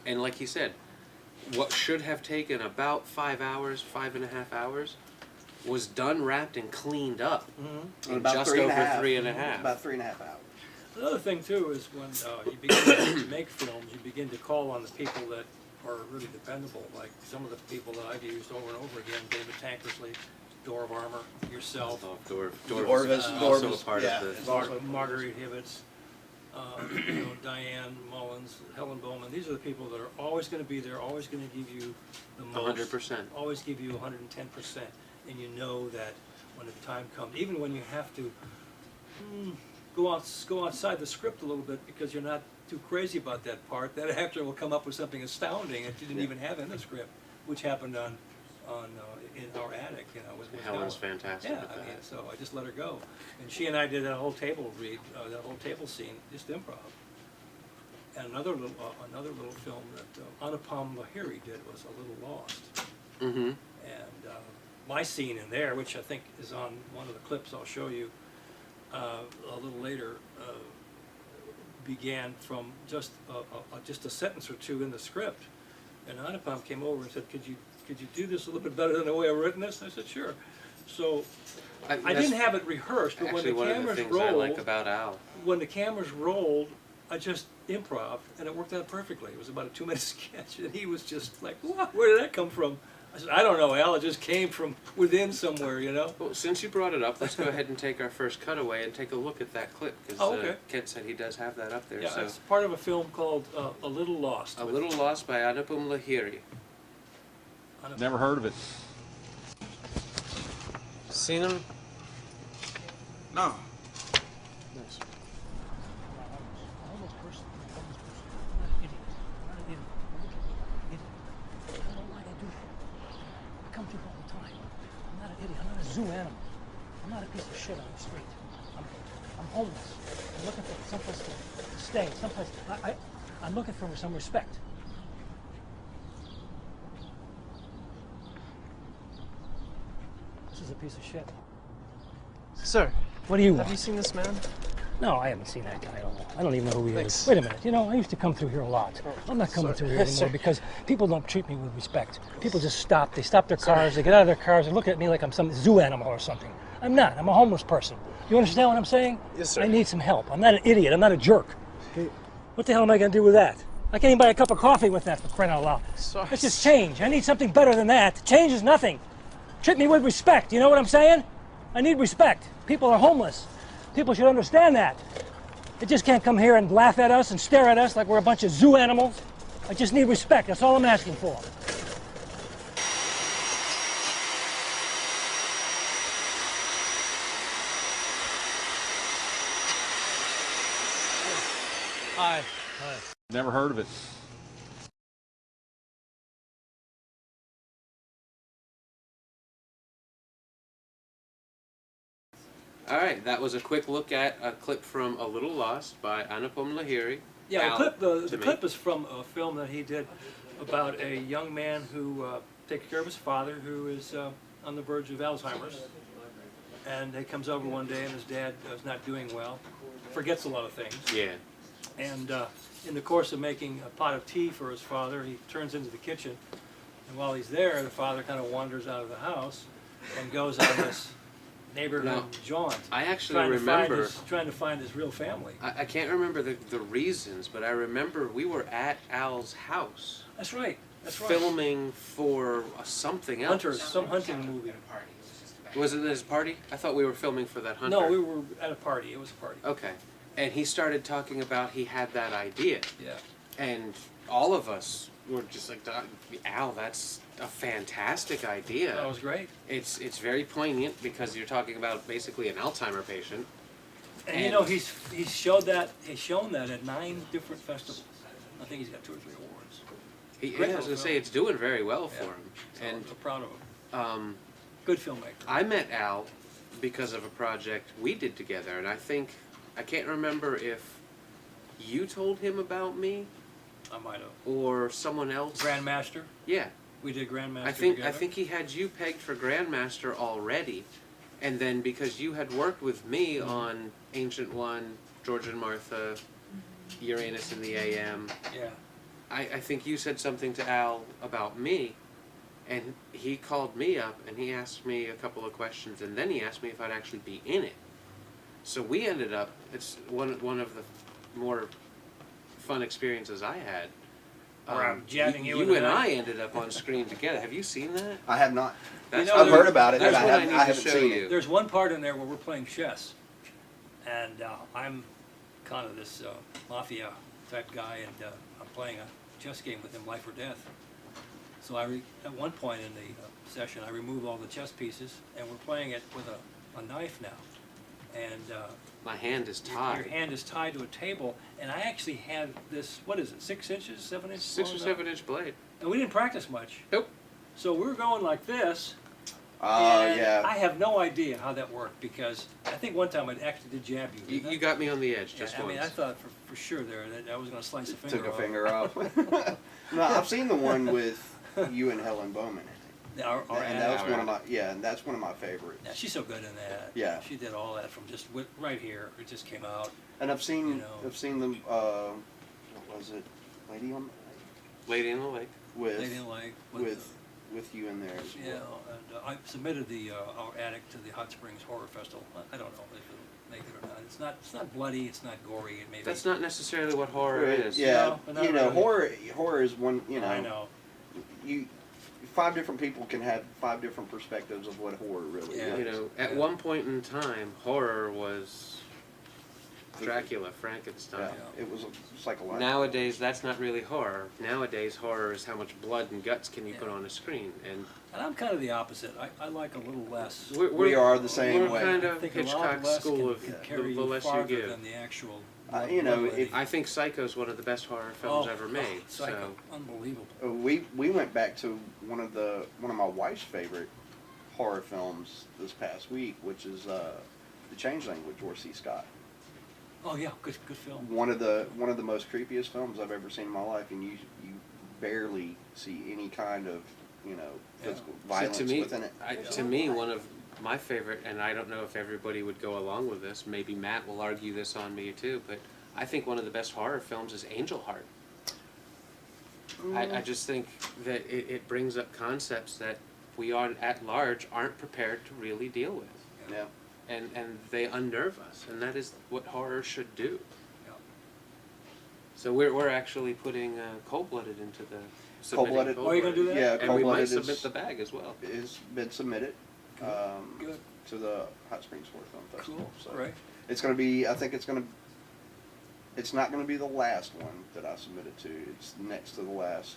And like he said, what should have taken about 5 hours, 5.5 hours, was done, wrapped, and cleaned up in just over 3.5. About 3.5 hours. Another thing too is when you begin to make films, you begin to call on the people that are really dependable. Like some of the people that I've used over and over again: David Tankersley, Door of Armor, yourself, Dorvis, also a part of the Marguerite Hivitz, Diane Mullins, Helen Bowman. These are the people that are always going to be there, always going to give you the most, 100%, always give you 110%, and you know that when the time comes, even when you have to go outside the script a little bit because you're not too crazy about that part, that actor will come up with something astounding that you didn't even have in the script, which happened in our attic, with Helen's fantastic yeah, with that. So I just let her go, and she and I did that whole table read, that whole table scene, just improv. And another little film that Anupam Lahiri did was A Little Lost. Mm-hmm. And my scene in there, which I think is on one of the clips I'll show you a little later, began from just a sentence or two in the script. And Anupam came over and said, could you do this a little bit better than the way I've written this? And I said, sure. So I didn't have it rehearsed, but when the cameras rolled, I like about Al. when the cameras rolled, I just improv, and it worked out perfectly. It was about a 2-minute sketch, and he was just like, "What? Where did that come from?" I said, "I don't know, Al. It just came from within somewhere, Well, since you brought it up, let's go ahead and take our first cutaway and take a look at that clip, because Kent said he does have that up there. Yeah, so. it's part of a film called A Little Lost. A Little Lost by Anupam Lahiri. Never heard of it. Seen him? No. Nice. Zoo animal. I'm not a piece of shit on the street. I'm homeless. I'm looking for someplace to stay. Someplace. I'm looking for some respect. This is a piece of shit. Sir, What do you have want? you seen this man? No, I haven't seen that guy at all. I don't even know who he Thanks. is. Wait a minute. I used to come through here a lot. I'm not coming Sorry. through here anymore Sir. because people don't treat me with respect. People just stop. They stop their cars. They get out of their cars. They look at me like I'm some zoo animal or something. I'm not. I'm a homeless person. You understand what I'm saying? Yes, sir. I need some help. I'm not an idiot. I'm not a jerk. What the hell am I going to do with that? I can't even buy a cup of coffee with that, for crying out loud. Sorry. That's just change. I need something better than that. Change is nothing. Treat me with respect. You know what I'm saying? I need respect. People are homeless. People should understand that. They just can't come here and laugh at us and stare at us like we're a bunch of zoo animals. I just need respect. That's all I'm asking for. Hi. Hi. Never heard of it. All right, that was a quick look at a clip from A Little Lost by Anupam Lahiri. Yeah, Al, the to me. clip is from a film that he did about a young man who takes care of his father who is on the verge of Alzheimer's. And he comes over one day and his dad is not doing well, forgets a lot of things. Yeah. And in the course of making a pot of tea for his father, he turns into the kitchen. And while he's there, the father kind of wanders out of the house and goes on this neighborhood Now, jaunt. I actually remember. Trying to find his real family. I can't remember the reasons, but I remember we were at Al's house That's right. That's right. filming for something else. Hunters, some hunting movie. Was it his party? I thought we were filming for that hunter. No, we were at a party. It was a party. Okay. And he started talking about he had that idea. Yeah. And all of us were just like, Al, that's a fantastic idea. That was great. It's very poignant because you're talking about basically an Alzheimer patient. And you know, he's shown that at 9 different festivals. I think he's got 2 or 3 awards. I was going to say, it's doing very well for Yeah. him. So And I'm so proud of him. Good filmmaker. I met Al because of a project we did together, and I can't remember if you told him about me I might have. or someone else. Grandmaster. Yeah. We did Grandmaster I think together. he had you pegged for Grandmaster already, and then because you had worked with me on Ancient One, George and Martha, Uranus in the AM, Yeah. I think you said something to Al about me, and he called me up and he asked me a couple of questions, and then he asked me if I'd actually be in it. So we ended up, it's one of the more fun experiences I had. Where I'm jabbing you in You the and back. I ended up on screen together. Have you seen that? I have not. That's know, I've there- heard about it, but That's I what I haven't, need I to haven't show seen you. it. There's one part in there where we're playing chess, and I'm kind of this mafia type guy, and I'm playing a chess game with him, life or death. So at one point in the session, I remove all the chess pieces, and we're playing it with a knife now. And My hand is your tied. hand is tied to a table, and I actually had this, what is it, 6 inches, 7 inches? 6 or long 7 inch blade. And we didn't practice much. Nope. So we were going like this. Oh, and yeah. I have no idea how that worked, because I think one time I actually did jab you. You, didn't I? you got me on the edge just Yeah, I once. mean, I thought for sure there that I was going to slice a finger Took a off. finger off. No, I've seen the one with you and Helen Bowman in it. Our And ad- that's one of my, yeah, and that's one of my favorites. Yeah, she's so good in that. Yeah. She did all that from just right here. It just came out. And I've seen, You know. I've seen them, what was it, Lady on the Lady in the Lake. With, Lady in the Lake. with you in there as Yeah, well. and I submitted our attic to the Hot Springs Horror Festival. I don't know if it'll make it or not. It's not bloody. It's not gory. It may be. That's not necessarily what horror is. Yeah, No, but not you know, really. horror is one, you know. I know. You, 5 different people can have 5 different perspectives of what horror really Yeah. is. You know, at Yeah. one point in time, horror was Dracula, Frankenstein. Yeah, it was a psychological. Nowadays, that's not really horror. Nowadays, horror is how much blood and guts can you put on a screen. And And I'm kind of the opposite. I like a little less. We are the same we're way. kind I of think a lot Hitchcock less school can of carry the you less you farther give. than the actual. You know, bloodletting. if- I think Psycho's one of the best horror films ever made. Psycho, So unbelievable. We went back to one of my wife's favorite horror films this past week, which is The Changeling with George C. Scott. Oh yeah, good film. One of the most creepiest films I've ever seen in my life, and you barely see any kind of, you know, physical violence to me, within it. to me, one of my favorite, and I don't know if everybody would go along with this. Maybe Matt will argue this on me too, but I think one of the best horror films is Angel Heart. I just think that it brings up concepts that we at large aren't prepared to really deal with. Yeah. And they unnerve us, and that is what horror should do. So we're actually putting Cold-Blooded into the submitting Cold-Blooded. Oh, you're gonna do that? Yeah, And we might Cold-Blooded submit is, the bag as well. is been submitted Good. to the Hot Springs Horror Film Festival. Cool, So right. it's going to be. I think it's going to. It's not going to be the last one that I submitted to. It's next to the last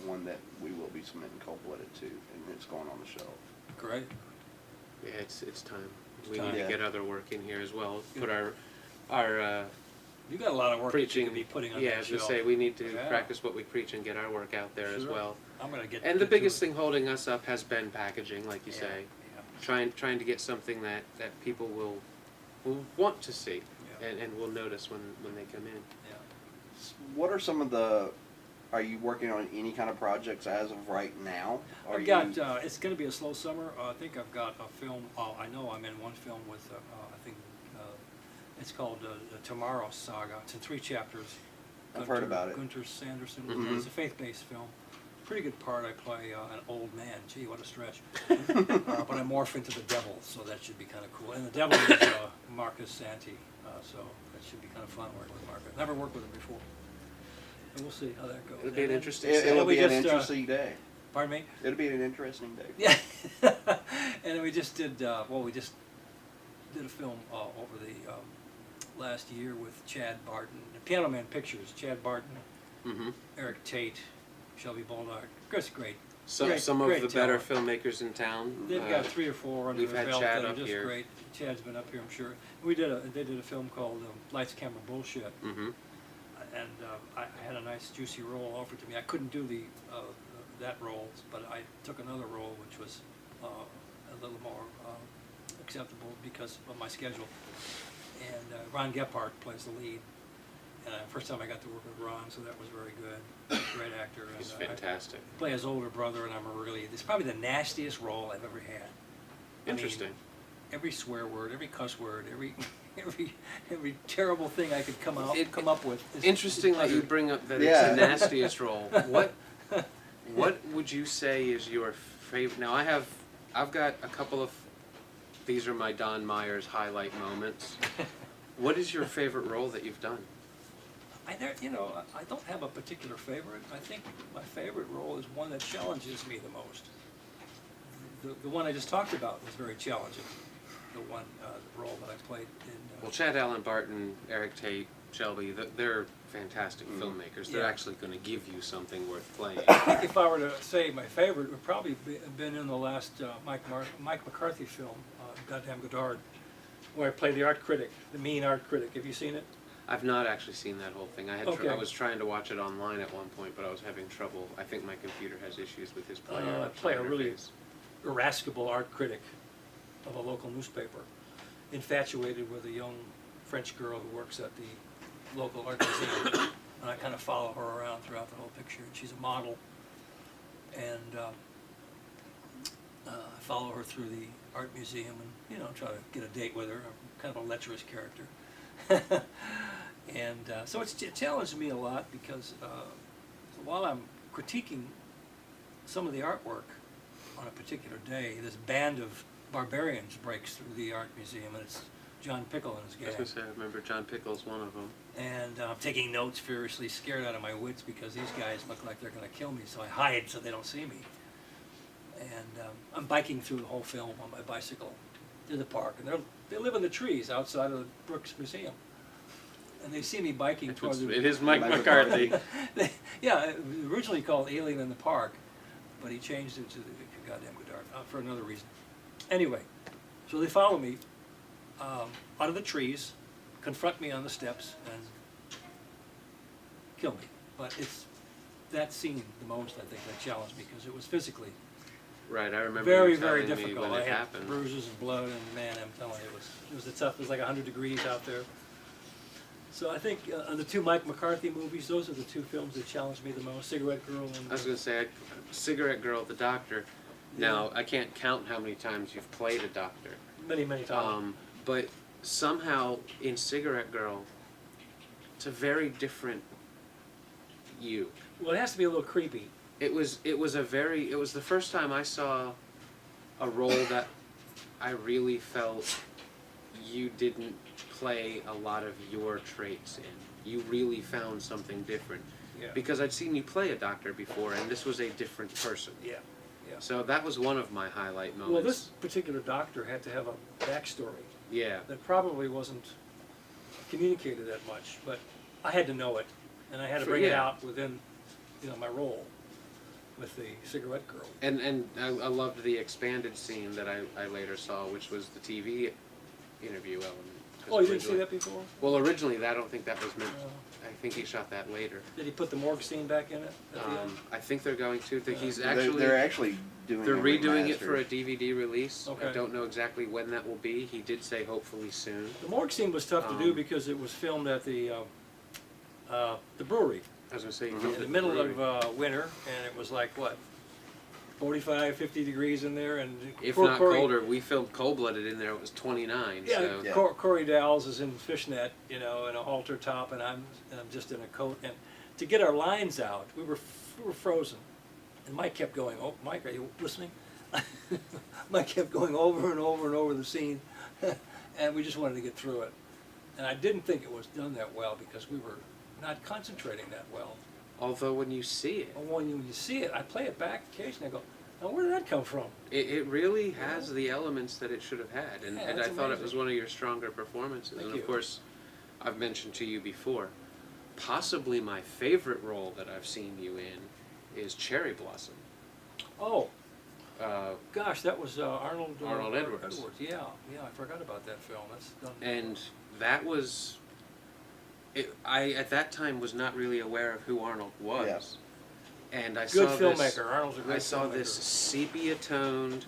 one that we will be submitting Cold-Blooded to, and it's going on the shelf. Great. Yeah, it's time. We time. need Yeah. to get other work in here as well. Put our You got a lot of work that you preaching. could be putting on Yeah, that I was gonna shelf. say we need to Yeah. practice what we preach and get our work out there as Sure. well. I'm gonna get. And the get to biggest it. thing holding us up has been packaging, like you Yeah, say. yeah. Trying to get something that people will want to see Yeah. and will notice when they come in. Yeah. What are some of the? Are you working on any kind of projects as of right now? Are I've got. It's going to be a slow summer. I think I've got a film. I know I'm in one film with. I think it's called the Tomorrow Saga. It's in 3 chapters. I've heard about it. Gunter Sanderson. Mhm. It's a faith-based film. Pretty good part. I play an old man. Gee, what a stretch. But I morph into the devil, so that should be kind of cool. And the devil is Marcus Santi, so that should be kind of fun working with Marcus. Never worked with him before. And we'll see how that goes. It'll be an And then- interesting. It and will we be an just, interesting day. Pardon me? It'll be an interesting day. Yeah. And then we just did, we just did a film over the last year with Chad Barton, Piano Man Pictures, Chad Barton, Mm-hmm. Eric Tate, Shelby Baldock. Just great. Some Great- some of great the better talent. filmmakers in town. They've got 3 or 4 under we've their had belt Chad that are up just here. great. Chad's been up here, I'm sure. They did a film called Lights, Camera, Bullshit. Mm-hmm. And I had a nice juicy role offered to me. I couldn't do that role, but I took another role which was a little more acceptable because of my schedule. And Ron Gephardt plays the lead. And first time I got to work with Ron, so that was very good. Great actor. He's and, fantastic. I play his older brother, and it's probably the nastiest role I've ever had. Interesting. I mean, every swear word, every cuss word, every terrible thing I could come up with. Interesting that you bring up that it's Yeah. the nastiest role. What would you say is your favorite? Now I've got a couple of. These are my Don Meyers highlight moments. What is your favorite role that you've done? I don't have a particular favorite. I think my favorite role is one that challenges me the most. The one I just talked about was very challenging. The one role that I played in. Well, Chad Allen Barton, Eric Tate, Shelby, they're fantastic filmmakers. They're Yeah. actually going to give you something worth playing. If I were to say my favorite, would probably been in the last Mike McCarthy film, Goddamn Godard, where I played the art critic, the mean art critic. Have you seen it? I've not actually seen that whole thing. Okay. I was trying to watch it online at one point, but I was having trouble. I think my computer has issues with his player. Play a really irascible art critic of a local newspaper, infatuated with a young French girl who works at the local art museum, and I kind of follow her around throughout the whole picture. And she's a model, and I follow her through the art museum, and try to get a date with her. I'm kind of a lecherous character, and so it challenged me a lot because while I'm critiquing some of the artwork on a particular day, this band of barbarians breaks through the art museum, and it's John Pickle and his I was gang. going to say, I remember John Pickle's one of them. And I'm taking notes furiously, scared out of my wits because these guys look like they're going to kill me, so I hide so they don't see me. And I'm biking through the whole film on my bicycle to the park, and they live in the trees outside of the Brooks Museum. And they see me biking toward the... It is Mike McCarthy. Yeah, it was originally called Alien in the Park, but he changed it to the Goddamn Godard for another reason. Anyway, so they follow me out of the trees, confront me on the steps, and kill me. But it's that scene the most, I think, that challenged me because it was physically Right, I remember very, you very telling me difficult. when I it had happened. bruises and blood, and man, I'm telling you, it was tough. It was like 100 degrees out there. So I think on the 2 Mike McCarthy movies, those are the 2 films that challenged me the most: Cigarette Girl and... I was going to say, Cigarette Girl, the doctor. Now, I can't count how many times you've played a doctor. many, many times. But somehow in Cigarette Girl, it's a very different you. Well, it has to be a little creepy. It was the first time I saw a role that I really felt you didn't play a lot of your traits in. You really found something different. Yeah. Because I'd seen you play a doctor before, and this was a different person. Yeah. Yeah. So that was one of my highlight moments. Well, this particular doctor had to have a backstory Yeah. that probably wasn't communicated that much, but I had to know it, and I had to bring it Yeah. out within, my role with the cigarette girl. And I loved the expanded scene that I later saw, which was the TV interview element. 'Cause Oh, you didn't see originally- that before? Well, originally, I don't think that was meant. No. I think he shot that later. Did he put the morgue scene back in it at the end? I think they're going to. He's They're actually actually doing. they're a redoing it remaster. for a DVD release. Okay. I don't know exactly when that will be. He did say hopefully soon. The morgue scene was tough to do Um, because it was filmed at the brewery I was going to say, in the middle of winter, and it was like, what, 45, 50 degrees in there, and if poor not Corey- colder. We filmed cold-blooded in there. It was 29. Yeah, So. Yeah. Corey Dowles is in fishnet, in a halter top, and I'm just in a coat. And to get our lines out, we were frozen. And Mike kept going, "Oh, Mike, are you listening?" Mike kept going over and over and over the scene, and we just wanted to get through it. And I didn't think it was done that well because we were not concentrating that well. Although when you see it, And when you see it, I play it back occasionally. I go, "Now where did that come from?" it really has the elements that it should have had. And, Yeah, and I that's thought it amazing. was one of your stronger performances. Thank and you. of course, I've mentioned to you before, possibly my favorite role that I've seen you in is Cherry Blossom. Oh, Uh, gosh, that was Arnold Edwards. Yeah, I forgot about that film. That's done. and that was, I at that time was not really aware of who Arnold was. And I Good saw filmmaker. this, Arnold's a great I saw filmmaker. this sepia-toned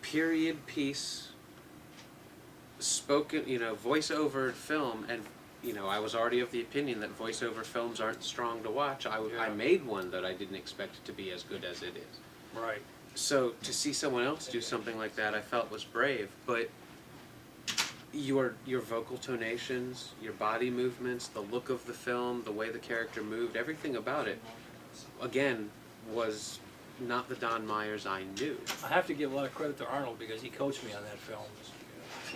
period piece spoken, voiceover film, and I was already of the opinion that voiceover films aren't strong to watch. I Yeah. made one that I didn't expect it to be as good as it is. Right. So to see someone else do something like that, I felt was brave. But your vocal tonations, your body movements, the look of the film, the way the character moved, everything about it, again, was not the Don Meyers I knew. I have to give a lot of credit to Arnold because he coached me on that film.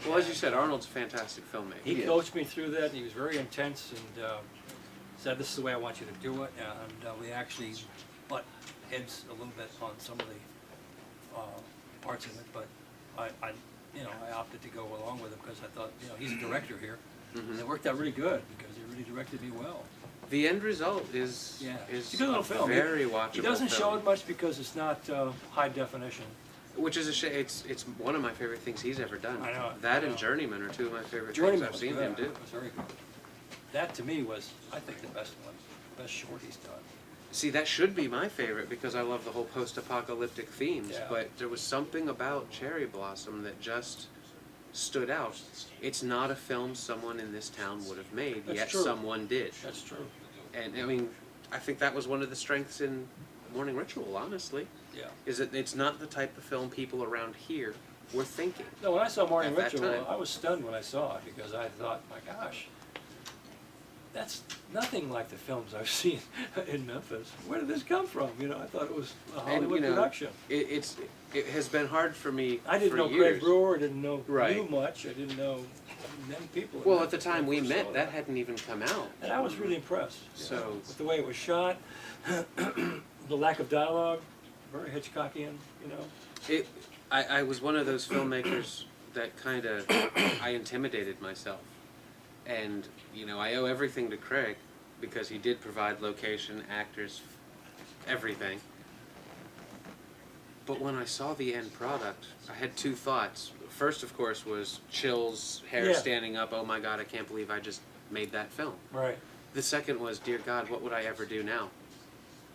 Well, as you said, Arnold's a fantastic filmmaker. He He is. coached me through that. He was very intense and said, "This is the way I want you to do it." And we actually butt heads a little bit on some of the parts of it, but I opted to go along with him because I thought, he's a director here. And it worked out really good because he really directed me well. The end result is It's a good little film. very watchable. He doesn't show film. it much because it's not high definition. Which is a shame. It's one of my favorite things he's ever done. I know. That I and know. Journeyman are two of my favorite Journeyman things I've was seen good. him do. It was very good. That to me was, I think, the best one, best short he's done. See, that should be my favorite because I love the whole post-apocalyptic themes, Yeah. but there was something about Cherry Blossom that just stood out. It's not a film someone in this town would have made, That's yet true. someone did. That's true. And I mean, I think that was one of the strengths in Morning Ritual, honestly, Yeah. is that it's not the type of film people around here were thinking. No, when I saw Morning At that Ritual, time. I was stunned when I saw it because I thought, my gosh, that's nothing like the films I've seen in Memphis. Where did this come from? I thought it was a Hollywood production. It has been hard for me I didn't for know years. Greg Brewer. I didn't know Right. you much. I didn't know many people. in Well, at the Memphis time when I we first met, saw that hadn't even come out. And I was really impressed. So- with the way it was shot, the lack of dialogue, very Hitchcockian. I was one of those filmmakers that kind of, I intimidated myself. And, I owe everything to Craig because he did provide location, actors, everything. But when I saw the end product, I had two thoughts. First, of course, was chills, hair Yeah. standing up, oh my God, I can't believe I just made that film. Right. The second was, dear God, what would I ever do now?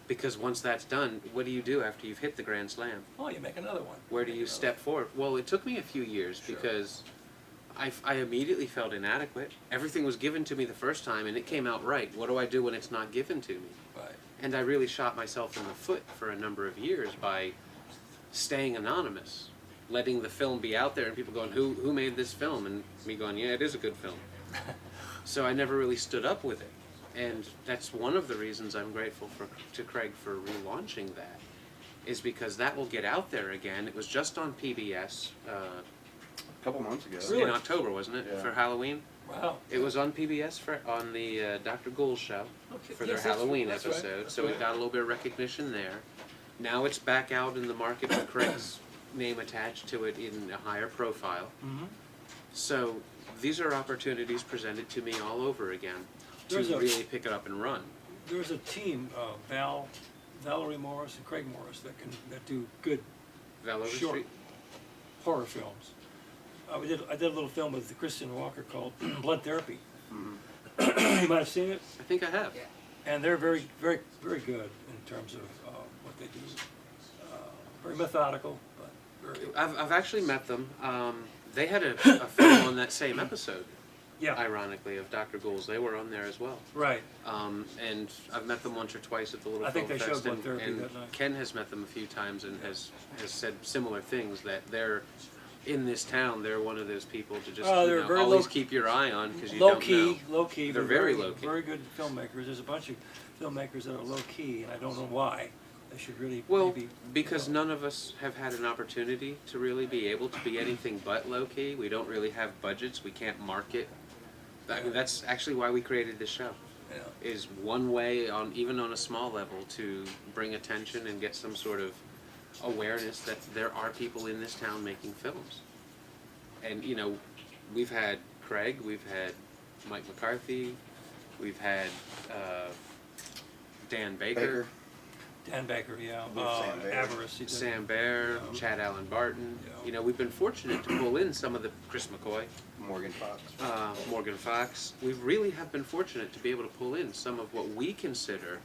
Because once that's done, what do you do after you've hit the Grand Slam? Oh, you make another one. Where do you step forward? Well, it took me a few years Sure. because I immediately felt inadequate. Everything was given to me the first time and it came out right. What do I do when it's not given to me? Right. And I really shot myself in the foot for a number of years by staying anonymous, letting the film be out there and people going, who made this film? And me going, yeah, it is a good film. So I never really stood up with it. And that's one of the reasons I'm grateful to Craig for relaunching that, is because that will get out there again. It was just on PBS A couple months ago. Really? In October, wasn't it, Yeah. for Halloween? Wow. It was on PBS on the Dr. Gould show Okay, for their yes, that's- Halloween that's right, episode. that's So we right. got a little bit of recognition there. Now it's back out in the market with Craig's name attached to it in a higher profile. Mhm. So these are opportunities presented to me all over again to There's a- really pick it up and run. There's a team, Valerie Morris and Craig Morris, that do good Valerie Sure. Street. horror films. I did a little film with Christian Walker called Blood Therapy. You might have seen it, I think I have. and they're very, very, very good in terms of what they do. Very methodical, but very. I've actually met them. They had a film on that same episode, Yeah. ironically, of Dr. Gould's. They were on there as well. Right. And I've met them once or twice at the Little I think Film they showed Fest, Blood and, Therapy and that night. Ken has met them a few times and has said similar things, that they're in this town. They're one of those people to just They're very always low- keep your eye on, because you Low don't key, know. low key. They're but very low key. Very good filmmakers. There's a bunch of filmmakers that are low key, and I don't know why. They should really Well, maybe. because none of us have had an opportunity to really be able to be anything but low key. We don't really have budgets. We can't market. I mean, that's actually why we created this show. Yeah. Is one way, even on a small level, to bring attention and get some sort of awareness that there are people in this town making films. And we've had Craig, we've had Mike McCarthy, we've had Dan Baker. Dan Baker, yeah. Sam Baer. Avarice. He did. Sam Baer, Yeah. Chad Allen Barton. Yeah. We've been fortunate to pull in some of the Chris McCoy, Morgan Fox. Morgan Fox. We really have been fortunate to be able to pull in some of what we consider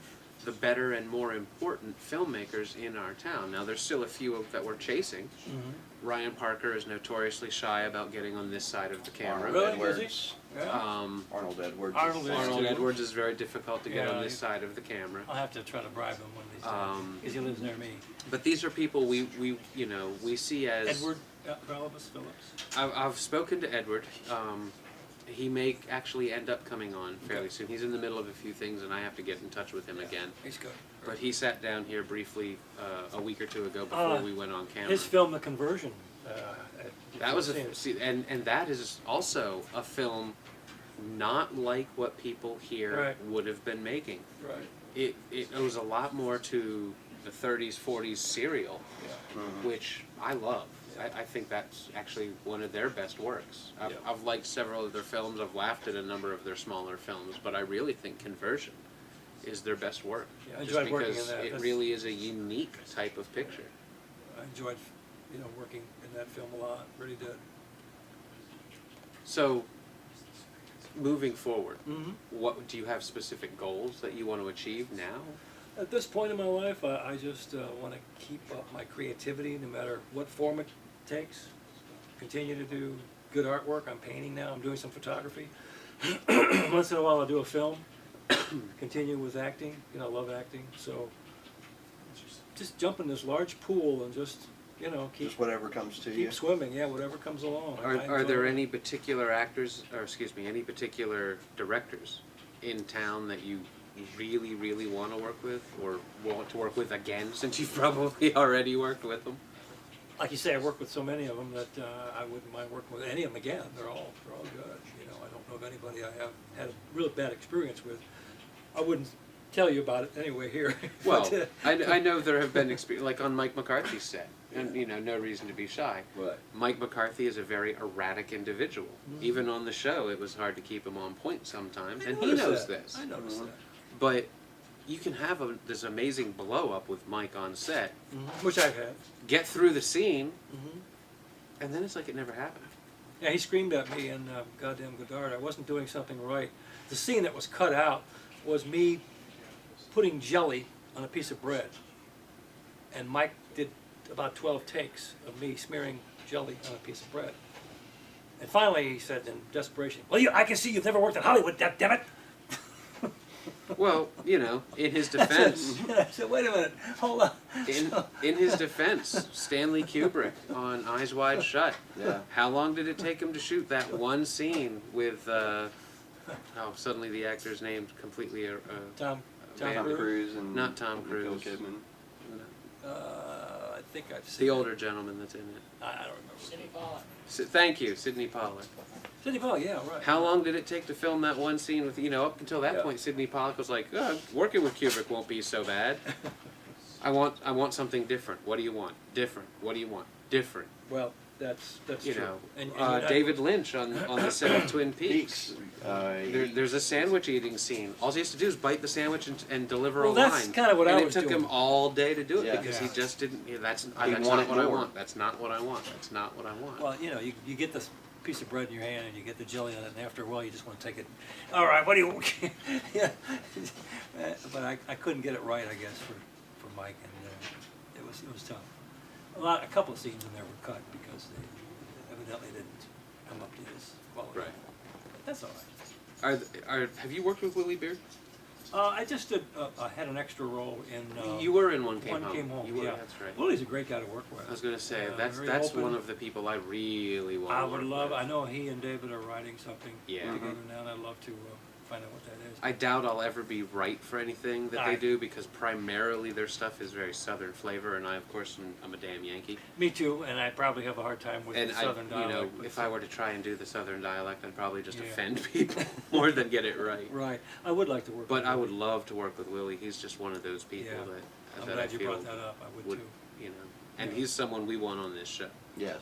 the better and more important filmmakers in our town. Now, there's still a few that we're chasing. Mhm. Ryan Parker is notoriously shy about getting on this side of the camera. Really? Edwards. Is he? Yeah. Arnold Edwards. Arnold is- Arnold too. Edwards is very difficult to get Yeah, on this he- side of the camera. I'll have to try to bribe him one of these Um, days, because he lives near me. But these are people we see as... Edward Phillips. I've spoken to Edward. He may actually end up coming on fairly Okay. soon. He's in the middle of a few things, and I have to get in touch with him again. He's good. But he sat down here briefly a week or two ago before we went on camera. His film, The Conversion. That was I've seen it. and that is also a film not like what people here Right. would have been making. Right. It owes a lot more to the 30s, 40s serial, Yeah. which I love. I think that's actually one of their best works. Yeah. I've liked several of their films. I've laughed at a number of their smaller films, but I really think Conversion is their best work. Yeah, I just enjoyed working because in that. it That's- really is a unique type of picture. I enjoyed, working in that film a lot. Really did. So, moving forward, Mm-hmm. what do you have specific goals that you want to achieve now? At this point in my life, I just want to keep up my creativity, no matter what form it takes. Continue to do good artwork. I'm painting now. I'm doing some photography. Once in a while, I'll do a film. Continue with acting. I love acting. So just jump in this large pool and just keep Just whatever comes to you. keep swimming. Yeah, whatever comes along. I Are enjoy there it. any particular actors, or any particular directors in town that you really, really want to work with, or want to work with again, since you've probably already worked with them? Like you say, I work with so many of them that I wouldn't mind working with any of them again. They're all good. I don't know of anybody I have had a real bad experience with. I wouldn't tell you about it anyway here. Well, But, I know there have been like on Mike McCarthy's set, and no reason to be shy. Right. Mike McCarthy is a very erratic individual. Mhm. Even on the show, it was hard to keep him on point sometimes, I and he noticed knows that. this. I noticed that. But you can have this amazing blow up with Mike on set, Which I've had. get through the scene, Mhm. and then it's like it never happened. Yeah, he screamed at me in Goddamn Godard. I wasn't doing something right. The scene that was cut out was me putting jelly on a piece of bread. And Mike did about 12 takes of me smearing jelly on a piece of bread. And finally he said in desperation, "Well, I can see you've never worked in Hollywood, damn it." Well, in his defense, I said, "Wait a minute, hold on." in his defense, Stanley Kubrick on Eyes Wide Shut. Yeah. How long did it take him to shoot that one scene with? Suddenly the actor's name completely. Tom Tom Tom Cruise. Cruise and Not Tom Nicole Cruise. Kidman. I think I've seen The it. older gentleman that's in it. I don't remember. Sidney Pollack. Thank you, Sidney Pollack. Sidney Pollack, yeah, right. How long did it take to film that one scene with, up until that Yeah. point, Sidney Pollack was like, working with Kubrick won't be so bad. I want something different. What do you want? Different. What do you want? Different. Well, that's You true. know, And David Lynch on the set of Twin Peaks. Peaks. There's a sandwich eating scene. All he has to do is bite the sandwich and deliver Well, a that's line. kinda what I and was it took doing. him all day to do it Yeah. because he Yeah. just didn't. That's He not wanted what I more. want. That's not what I want. That's not what I want. well, you get this piece of bread in your hand and you get the jelly on it, and after a while you just want to take it. All right, what do you? Yeah, but I couldn't get it right, I guess, for Mike, and it was tough. A couple of scenes in there were cut because they evidently didn't come up to his quality. Right. But that's all right. Have you worked with Willie Beard? I just did. I had an extra role in. You were in One Came One Home. Came Home. You were, Yeah, that's right. Willie's a great guy to work with. I was gonna say Very that's open. one of the people I really want. I to would work love. with. I know he and David are writing something Yeah. together now, and I'd love to find out what that is. I doubt I'll ever be right for anything that they I- do because primarily their stuff is very Southern flavor, and I, of course, I'm a damn Yankee. Me too, and I probably have a hard time with And the Southern dialect. but if I were to try and do the Southern dialect, I'd probably just Yeah. offend people more than get it right. right, I would like to work. But with I him. would love to work with Willie. He's just one of those people Yeah. that I'm that glad I you feel brought that up. I would, would, too. and Yeah. he's someone we want on this show. Yes.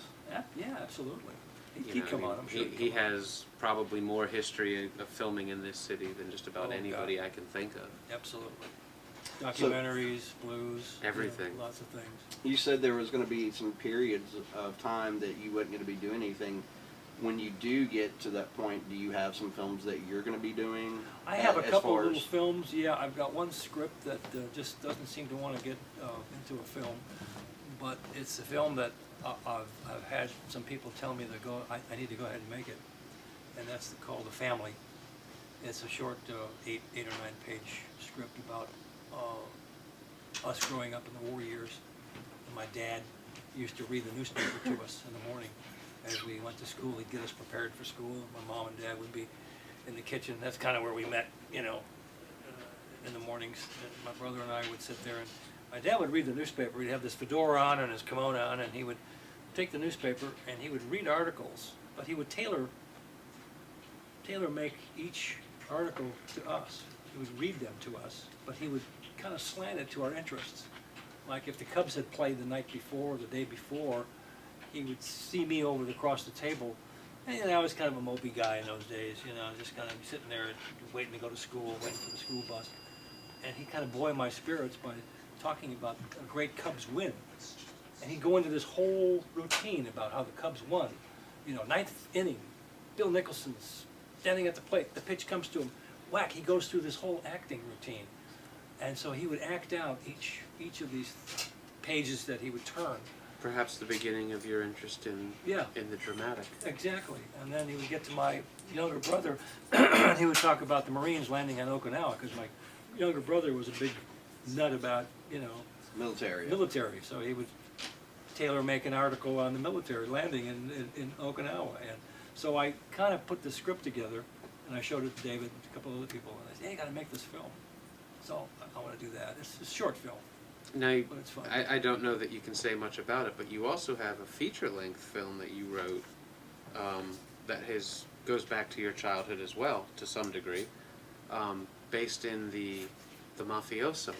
Yeah, absolutely. You He'd know, come I mean, on. I'm sure. he has probably more history of filming in this city than just about Oh, God. anybody I can think of. Absolutely. Documentaries, blues, Everything. lots of things. You said there was going to be some periods of time that you wasn't going to be doing anything. When you do get to that point, do you have some films that you're going to be doing? I have a as couple far little as- films. Yeah, I've got one script that just doesn't seem to want to get into a film, but it's a film that I've had some people tell me I need to go ahead and make it, and that's called The Family. It's a short 8 or 9 page script about us growing up in the war years. And my dad used to read the newspaper to us in the morning as we went to school. He'd get us prepared for school. My mom and dad would be in the kitchen. That's kind of where we met, in the mornings. And my brother and I would sit there, and my dad would read the newspaper. He'd have this fedora on and his kimono on, and he would take the newspaper and he would read articles, but he would tailor make each article to us. He would read them to us, but he would kind of slant it to our interests. Like if the Cubs had played the night before or the day before, he would see me over across the table. And I was kind of a mopey guy in those days, just kind of sitting there waiting to go to school, waiting for the school bus. And he kind of buoyed my spirits by talking about a great Cubs win. And he'd go into this whole routine about how the Cubs won. 9th inning, Bill Nicholson's standing at the plate, the pitch comes to him, whack, he goes through this whole acting routine. And so he would act out each of these pages that he would turn. Perhaps the beginning of your interest in the dramatic. Exactly. And then he would get to my younger brother, and he would talk about the Marines landing on Okinawa, because my younger brother was a big nut about, Military. military. So he would tailor make an article on the military landing in Okinawa. And so I kind of put the script together, and I showed it to David and a couple other people, and I said, hey, you got to make this film. So I want to do that. It's a short film. Now, But it's fun. I don't know that you can say much about it, but you also have a feature-length film that you wrote that goes back to your childhood as well, to some degree, based in the mafioso.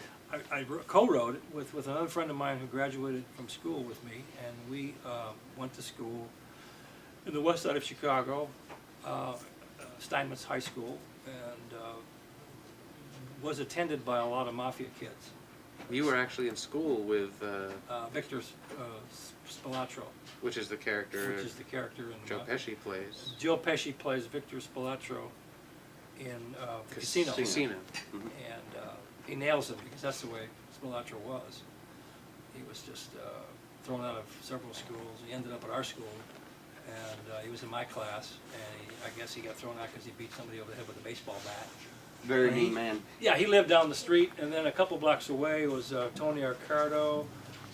I co-wrote it with another friend of mine who graduated from school with me, and we went to school in the west side of Chicago, Steinmetz High School, and was attended by a lot of mafia kids. You were actually in school with, Victor Spilatro, which is the character which is the character in Joe Pesci plays. Joe Pesci plays Victor Spilatro in Casino. Casino. And he nails it because that's the way Spilatro was. He was just thrown out of several schools. He ended up at our school, and he was in my class, and I guess he got thrown out because he beat somebody over the head with a baseball bat. Very And mean man. Yeah, he lived down the street, and then a couple blocks away was Tony Arcardo,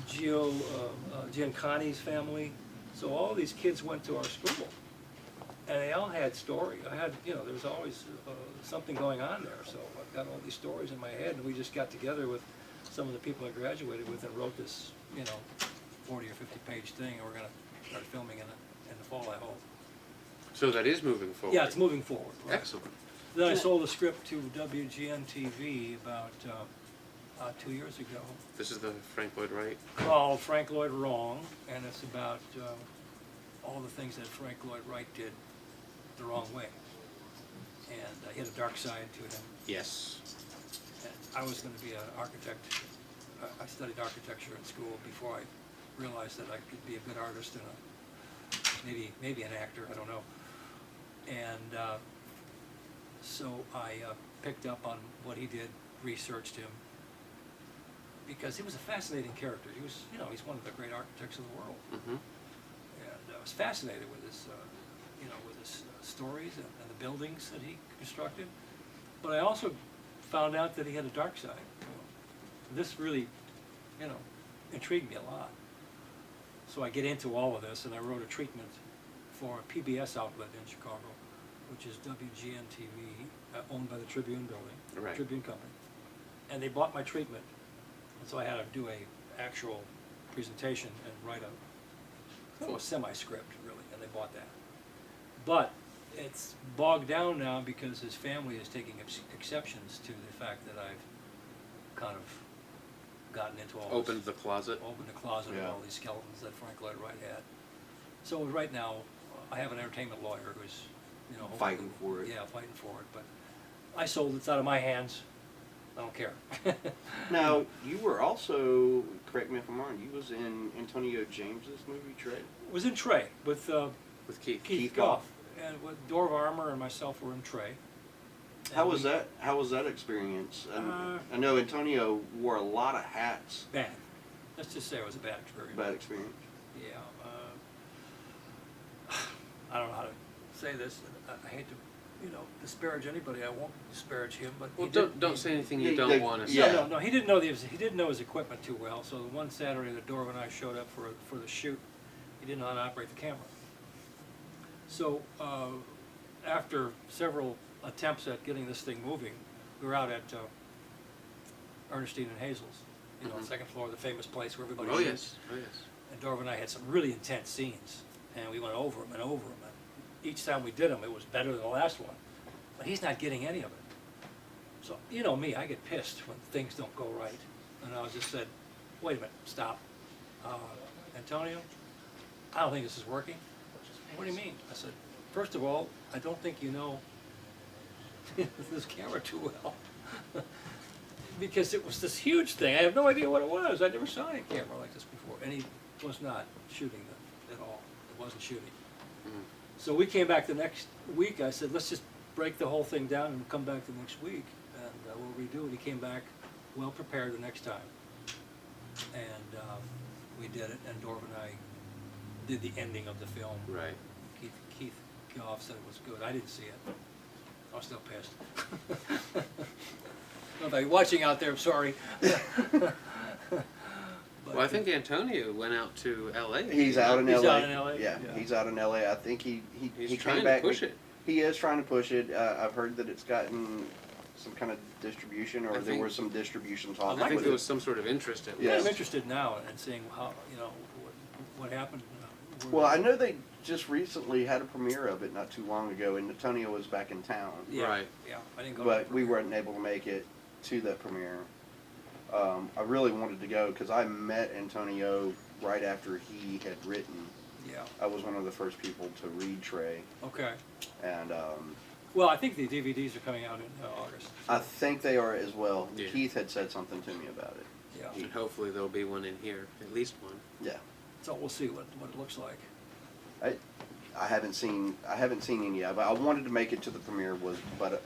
Giancani's family. So all these kids went to our school, and they all had stories. There was always something going on there. So I've got all these stories in my head, and we just got together with some of the people I graduated with and wrote this, 40 or 50 page thing, and we're going to start filming in the fall, I hope. So that is moving forward. Yeah, it's moving forward. Right. Excellent. Then I sold the script to WGN-TV about 2 years ago, This is the Frank Lloyd Wright. called Frank Lloyd Wrong, and it's about all the things that Frank Lloyd Wright did the wrong way. And he had a dark side to him. Yes. And I was going to be an architect. I studied architecture in school before I realized that I could be a good artist and maybe an actor, I don't know. And so I picked up on what he did, researched him, because he was a fascinating character. He was, he's one of the great architects of the world. Mm-hmm. And I was fascinated with his, with his stories and the buildings that he constructed. But I also found out that he had a dark side. This really, intrigued me a lot. So I get into all of this, and I wrote a treatment for a PBS outlet in Chicago, which is WGN-TV, owned by the Tribune building, Right. Tribune Company. And they bought my treatment, and so I had to do a actual presentation and write a semi-script, really, and they bought that. But it's bogged down now because his family is taking exceptions to the fact that I've kind of gotten into all Opened the closet. opened the closet of all these skeletons that Frank Lloyd Wright had. So right now, I have an entertainment lawyer who's, Fighting for it. Yeah, fighting for it. But I sold it. It's out of my hands. I don't care. Now, you were also, correct me if I'm wrong, you was in Antonio James's movie Trey? It was in Trey with With Keith. Keith Goff. And with Door of Armor and myself were in Trey. How was that? How was that experience? I know Antonio wore a lot of hats. Bad. Let's just say it was a bad experience. Bad experience. Yeah. I don't know how to say this. I hate to, disparage anybody. I won't disparage him, but Well, he don't say anything you Yeah, don't want to say. yeah. No. He didn't know he didn't know his equipment too well. So one Saturday, the Dorv and I showed up for the shoot. He didn't know how to operate the camera. So after several attempts at getting this thing moving, we were out at Ernestine and Hazel's, on the second floor of the famous place where everybody Oh shoots. yes. Oh yes. And Dorv and I had some really intense scenes, and we went over them and over them. And each time we did them, it was better than the last one. But he's not getting any of it. So, me, I get pissed when things don't go right. And I just said, wait a minute, stop. Antonio, I don't think this is working. What do you mean? I said, first of all, I don't think you know this camera too well. Because it was this huge thing. I have no idea what it was. I never saw any camera like this before. And he was not shooting at all. It wasn't shooting. Mm. So we came back the next week. I said, let's just break the whole thing down and come back the next week. And we'll redo it. He came back well prepared the next time. And we did it. And Dorv and I did the ending of the film. Right. Keith Goff said it was good. I didn't see it. I was still pissed. If you're watching out there, I'm sorry. Well, I think Antonio went out to L.A. He's out in He's LA. out in LA? Yeah, Yeah. he's out in LA. I think he He's came trying back. to push it. He is trying to push it. I've heard that it's gotten some kind of distribution, or I there think- were some distribution I talks. I think with there it. was some sort of interest at Yeah. I'm least. interested now in seeing how, what happened. Well, I know they just recently had a premiere of it not too long ago, and Antonio was back in town. Yeah, Right. Yeah, I didn't go. But we weren't able to make it to that premiere. I really wanted to go because I met Antonio right after he had written. Yeah, I was one of the first people to read Trey, okay. and Well, I think the DVDs are coming out in August. I think they are as well. Yeah. Keith had said something to me about it. Yeah, And hopefully there'll be one in here, at least one. Yeah, so we'll see what it looks like. I haven't seen any yet, but I wanted to make it to the premiere, but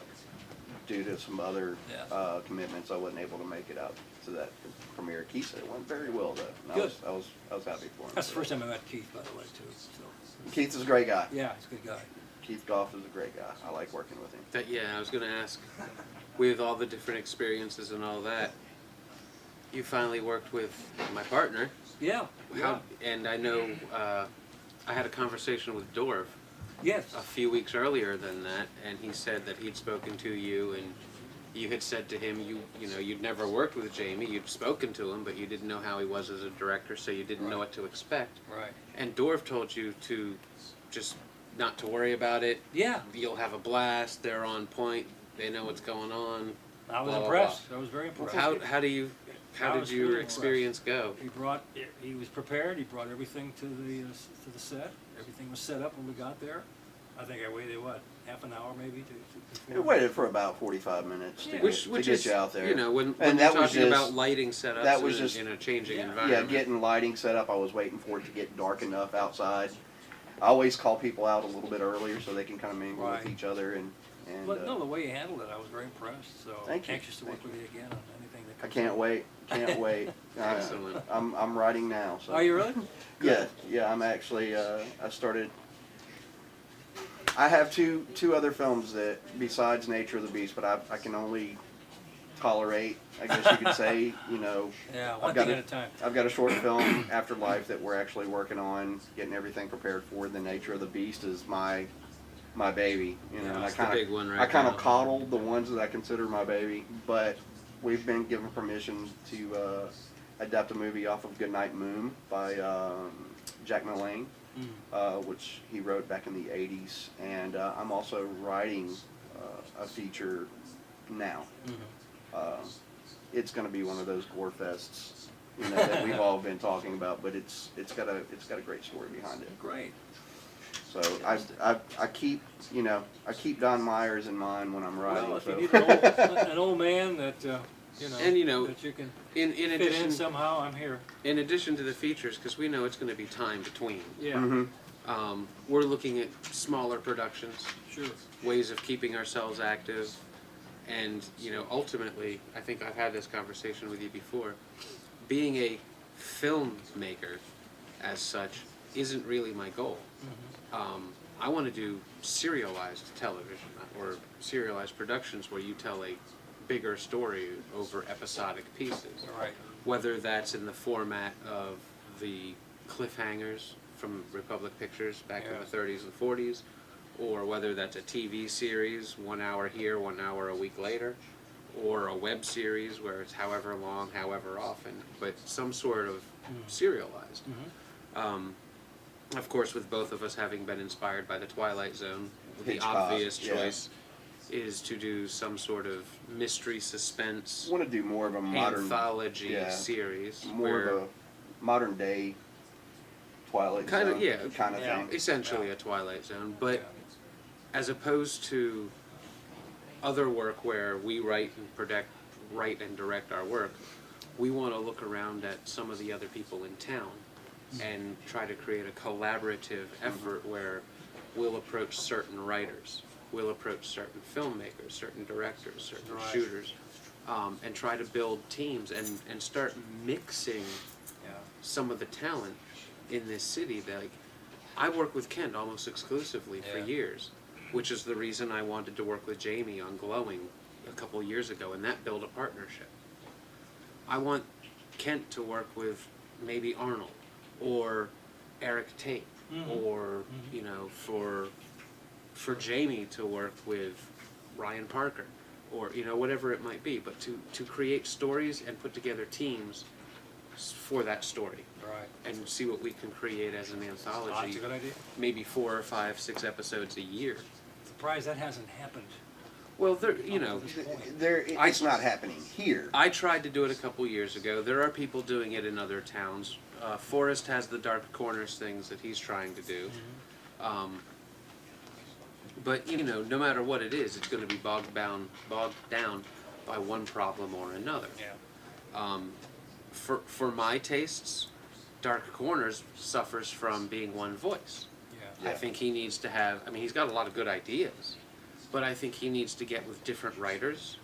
due to some other Yeah. commitments, I wasn't able to make it out to that premiere. Keith said it went very well though. And Good. I was happy for him. That's the first time I met Keith, by the way, too. So, Keith is a great guy. yeah, he's a good guy. Keith Goff is a great guy. I like working with him. I was going to ask, with all the different experiences and all that, you finally worked with my partner. Yeah, yeah. And I know I had a conversation with Dorv Yes. a few weeks earlier than that, and he said that he'd spoken to you and you had said to him you know you'd never worked with Jamie, you'd spoken to him, but you didn't know how he was as a director, so you didn't know what to expect. Right. And Dorf told you to just not to worry about it. Yeah. You'll have a blast. They're on point. They know what's going on. I was blah, blah, impressed. I was very blah. impressed. How did was your really experience go? He was prepared. He brought everything to the set. Everything was set up when we got there. I think I waited half an hour maybe We waited for about 45 minutes to Yeah. get, Which to is get you out there. you know when And you're that was talking about just- lighting setups that was just- in a changing Yeah. environment. Yeah, getting lighting set up. I was waiting for it to get dark enough outside. I always call people out a little bit earlier so they can kind of mingle Right. with each other and. But no, the way you handled it, I was very impressed. So Thank you. anxious to work with you again on anything that I comes can't up. wait. Can't wait. Excellent. I'm writing now. So. Are you really? Yeah. I'm actually. I started. I have two other films that besides Nature of the Beast, but I can only tolerate. I guess you could say. You know. Yeah, I've one got thing at a time. I've got a short film, Afterlife, that we're actually working on, getting everything prepared for. The Nature of the Beast is my baby, you know. Yeah, And That's the big one right I kind now. of coddle the ones that I consider my baby, but we've been given permission to adapt a movie off of Goodnight Moon by Jack Mullane, which he wrote back in the '80s, and I'm also writing a feature now. It's going to be one of those gore fests, you know, that we've all been talking about, but it's got a great story behind it. Great. So I keep Don Meyers in mind when I'm writing. Well, if so. you need an old man that And, you know, that you can in fit in addition somehow, I'm here. in addition to the features, because we know it's going to be time between. Yeah. Mm-hmm. We're looking at smaller productions, Sure. ways of keeping ourselves active, and you know, ultimately, I think I've had this conversation with you before. Being a filmmaker, as such, isn't really my goal. I want to do serialized television or serialized productions where you tell a bigger story over episodic pieces. Right. Whether that's in the format of the cliffhangers from Republic Pictures back in Yeah. the 30s and 40s, or whether that's a TV series, 1 hour here, 1 hour a week later, or a web series where it's however long, however often, but some sort of serialized. Of course, with both of us having been inspired by the Twilight Zone, the Hitchcock, obvious yeah. choice is to do some sort of mystery suspense I want to do more of a modern, anthology yeah, series, more where of a modern day Twilight kind Zone of yeah, kind of yeah. thing. essentially a Twilight Zone, but Yeah. as opposed to other work where we write and direct our work, we want to look around at some of the other people in town and try to create a collaborative effort where we'll approach certain writers, we'll approach certain filmmakers, certain directors, certain Right. shooters, and try to build teams and start mixing Yeah. some of the talent in this city. That, like, I work with Kent almost exclusively for Yeah. years, which is the reason I wanted to work with Jamie on Glowing a couple of years ago, and that built a partnership. I want Kent to work with maybe Arnold or Eric Tate, or you know, for Jamie to work with Ryan Parker, or you know, whatever it might be, but to create stories and put together teams for that story Right. and see what we can create as an Oh, that's anthology, a good idea. maybe 4 or 5, 6 episodes a year. Surprised that hasn't happened. Well, there, you know, It's not happening here. I tried to do it a couple years ago. There are people doing it in other towns. Forrest has the Dark Corners things that he's trying to do. But you know, no matter what it is, it's going to be bogged down by one problem or another. Yeah. For my tastes, Dark Corners suffers from being one voice. Yeah. I think he needs to have, I mean, he's got a lot of good ideas, but I think he needs to get with different writers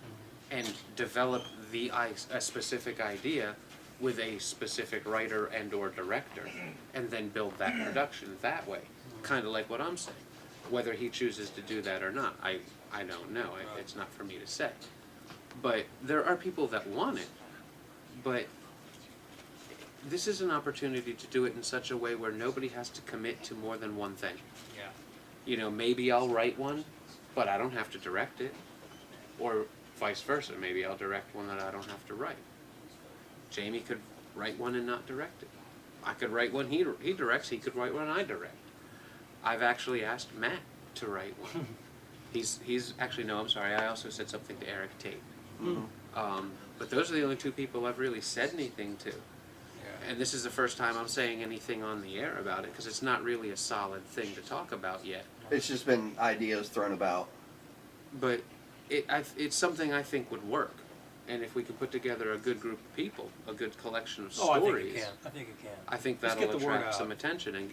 and develop a specific idea with a specific writer and or director, and then build that production that way. Kind of like what I'm saying. Whether he chooses to do that or not, I don't know. It's not for me to say. But there are people that want it, but this is an opportunity to do it in such a way where nobody has to commit to more than one thing. Yeah. You know, maybe I'll write one, but I don't have to direct it. Or vice versa. Maybe I'll direct one that I don't have to write. Jamie could write one and not direct it. I could write one he directs, he could write one I direct. I've actually asked Matt to write one. He's actually, no, I'm sorry, I also said something to Eric Tate. But those are the only two people I've really said anything to. And this is the first time I'm saying anything on the air about it, because it's not really a solid thing to talk about yet. It's just been ideas thrown about. But it's something I think would work. And if we can put together a good group of people, a good collection of stories, I think it can. I think Just that'll get the word attract out. some attention and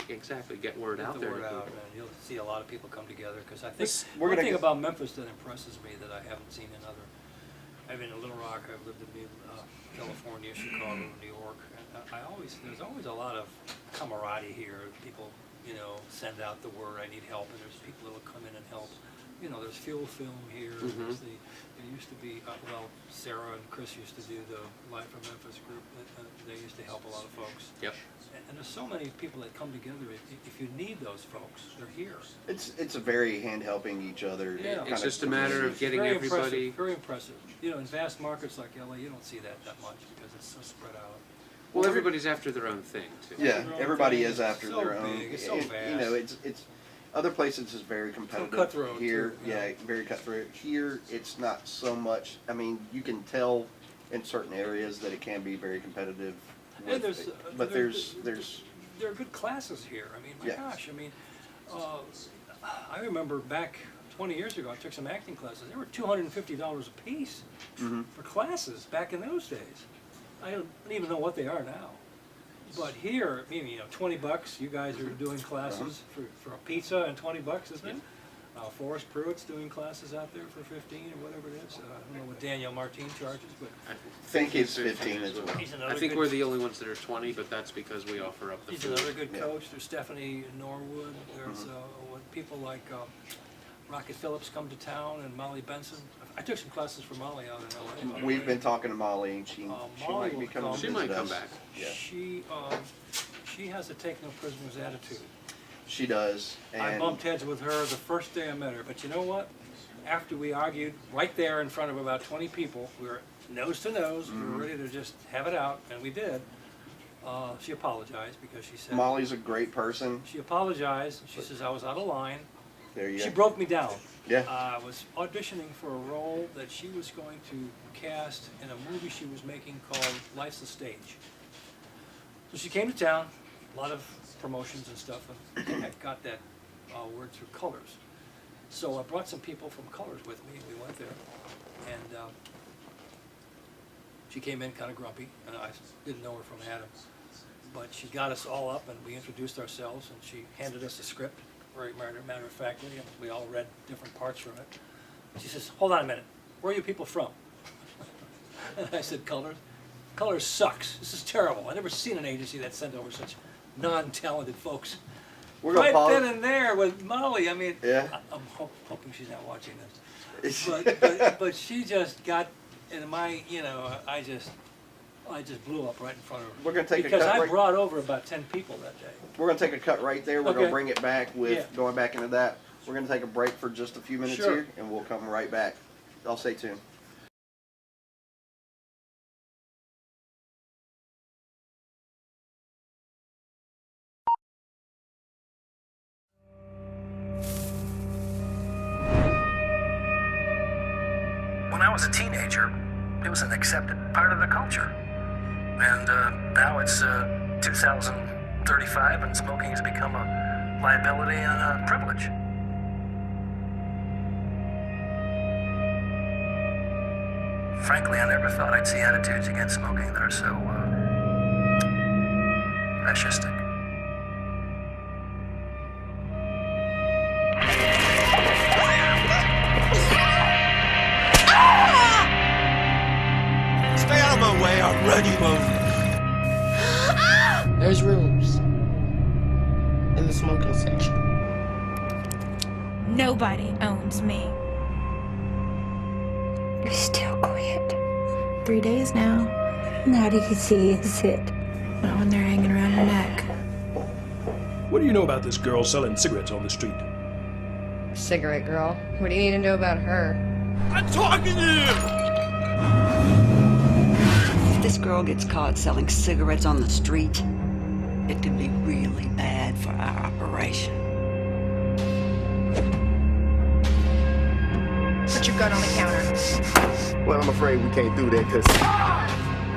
get word out there. Get the word to out, people. and you'll see a lot of people come together. Because I think We're one gonna thing get- about Memphis that impresses me that I haven't seen in other. I've been in Little Rock. I've lived in California, Chicago, New York. And there's always a lot of camaraderie here. People, send out the word, I need help, and there's people that will come in and help. There's Fuel Film here. There's there used to be, Sarah and Chris used to do the Live from Memphis group. They used to help a lot of folks. Yep. And there's so many people that come together. If you need those folks, they're here. It's a very hand helping each other. Yeah. kind It's of just a matter of getting Very everybody. impressive, very impressive. In vast markets like LA, you don't see that much because it's so spread out. Well, everybody's after their own thing too. Yeah, Their own everybody thing. is after So their own. big, it's so It's other places is very competitive. cutthroat, Here, too, yeah, very cutthroat. Here, it's not so much. I mean, you can tell in certain areas that it can be very competitive. And But there's there are good classes here. I mean, my Yeah. gosh, I remember back 20 years ago, I took some acting classes. They were $250 a piece for classes back in those days. I don't even know what they are now. But here, maybe $20. You guys are doing classes for a pizza and $20, isn't it? Forrest Pruitt's doing classes out there for 15 or whatever it is. I don't know what Daniel Martin charges, but I think it's 15 as well. he's another I think good, we're the only ones that are 20, but that's because we offer up the he's food. another good Yeah. coach. There's Stephanie Norwood. There's people like Rocket Phillips come to town, and Molly Benson. I took some classes for Molly out in LA. We've been talking to Molly, and she Molly might be will coming. come. to She might visit come us. back. Yeah, She has a take no prisoners attitude. she does. And I bumped heads with her the first day I met her, but you know what? After we argued right there in front of about 20 people, we were nose to nose, we were ready to just have it out, and we did. She apologized because she said, Molly's a great person. she apologized, she says I was out of line. There you She go. broke me down. Yeah. I was auditioning for a role that she was going to cast in a movie she was making called Life's a Stage. So she came to town, a lot of promotions and stuff, and I got that word through Colors. So I brought some people from Colors with me, and we went there, and she came in kind of grumpy, and I didn't know her from Adam. But she got us all up, and we introduced ourselves, and she handed us a script, very matter of factly, and we all read different parts from it. She says, hold on a minute, where are you people from? And I said, Colors. Colors sucks. This is terrible. I've never seen an agency that sent over such non-talented folks. We're gonna Right pause. then and there with Molly. I mean, Yeah. I'm hoping she's not watching this. Yeah. But she just got in my, I just blew up right in front of her. We're gonna take a because cut I right- brought over about 10 people that day. We're gonna take a cut right there. We're Okay. gonna bring it back with Yeah. going back into that. We're gonna take a break for just a few minutes Sure. here, and we'll come right back. I'll stay tuned. When I was a teenager, it was an accepted part of the culture. And now it's 2035 and smoking has become a liability and a privilege. Frankly, I never thought I'd see attitudes against smoking that are so fascistic. Stay out of my way, I'll run you over. There's rooms in the smoking section. Nobody owns me. You still quit? 3 days now. Not easy, is it? Not when they're hanging around your neck. What do you know about this girl selling cigarettes on the street? Cigarette girl. What do you need to know about her? I'm talking to you! If this girl gets caught selling cigarettes on the street, it could be really bad for our operation. Put your gun on the counter. Well, I'm afraid we can't do that because...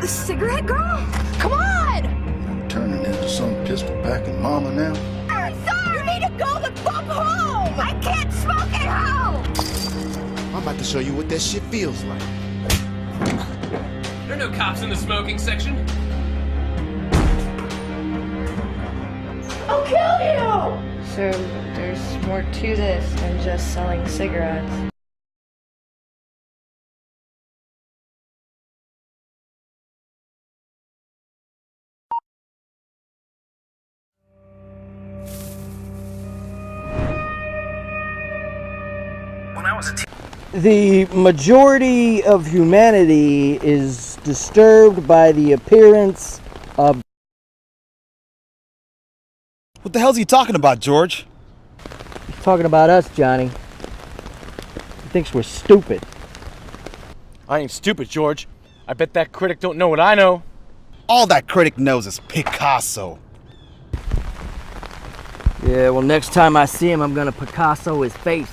The cigarette girl? Come on! I'm turning into some pistol-packing mama now. I'm sorry! You need to go the fuck home! I can't smoke at home! I'm about to show you what that shit feels like. There are no cops in the smoking section. I'll kill you! So there's more to this than just selling cigarettes. When I was a teen. The majority of humanity is disturbed by the appearance of... What the hell's he talking about, George? He's talking about us, Johnny. He thinks we're stupid. I ain't stupid, George. I bet that critic don't know what I know. All that critic knows is Picasso. Yeah, well, next time I see him, I'm gonna Picasso his face.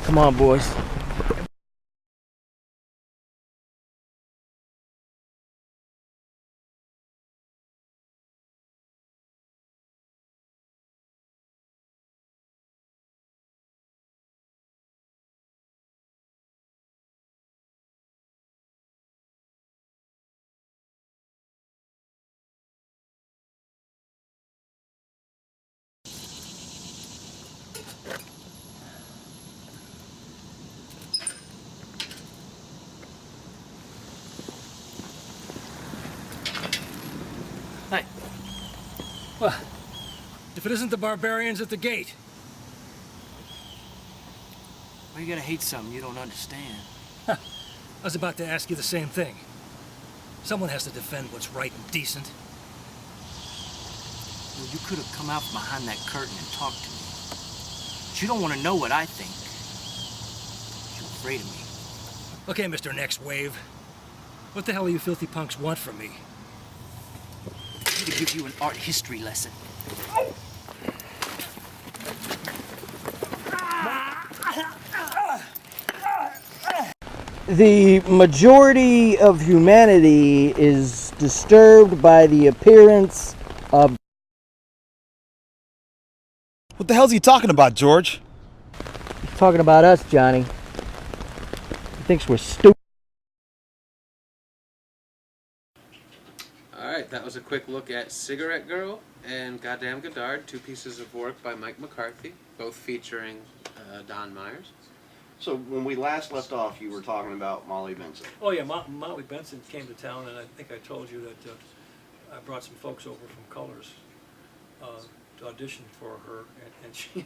Come on, boys. Hey. Well, if it isn't the barbarians at the gate. Why you gotta hate something you don't understand? I was about to ask you the same thing. Someone has to defend what's right and decent. Well, you could have come out from behind that curtain and talked to me. But you don't want to know what I think. You're afraid of me. Okay, Mr. Next Wave. What the hell do you filthy punks want from me? I'm to give you an art history lesson. The majority of humanity is disturbed by the appearance of... What the hell's he talking about, George? He's talking about us, Johnny. He thinks we're stupid. Alright, that was a quick look at Cigarette Girl and Goddamn Godard, two pieces of work by Mike McCarthy, both featuring Don Meyers. So when we last left off, you were talking about Molly Benson. Oh yeah, Molly Benson came to town, and I think I told you that I brought some folks over from Colors to audition for her, and she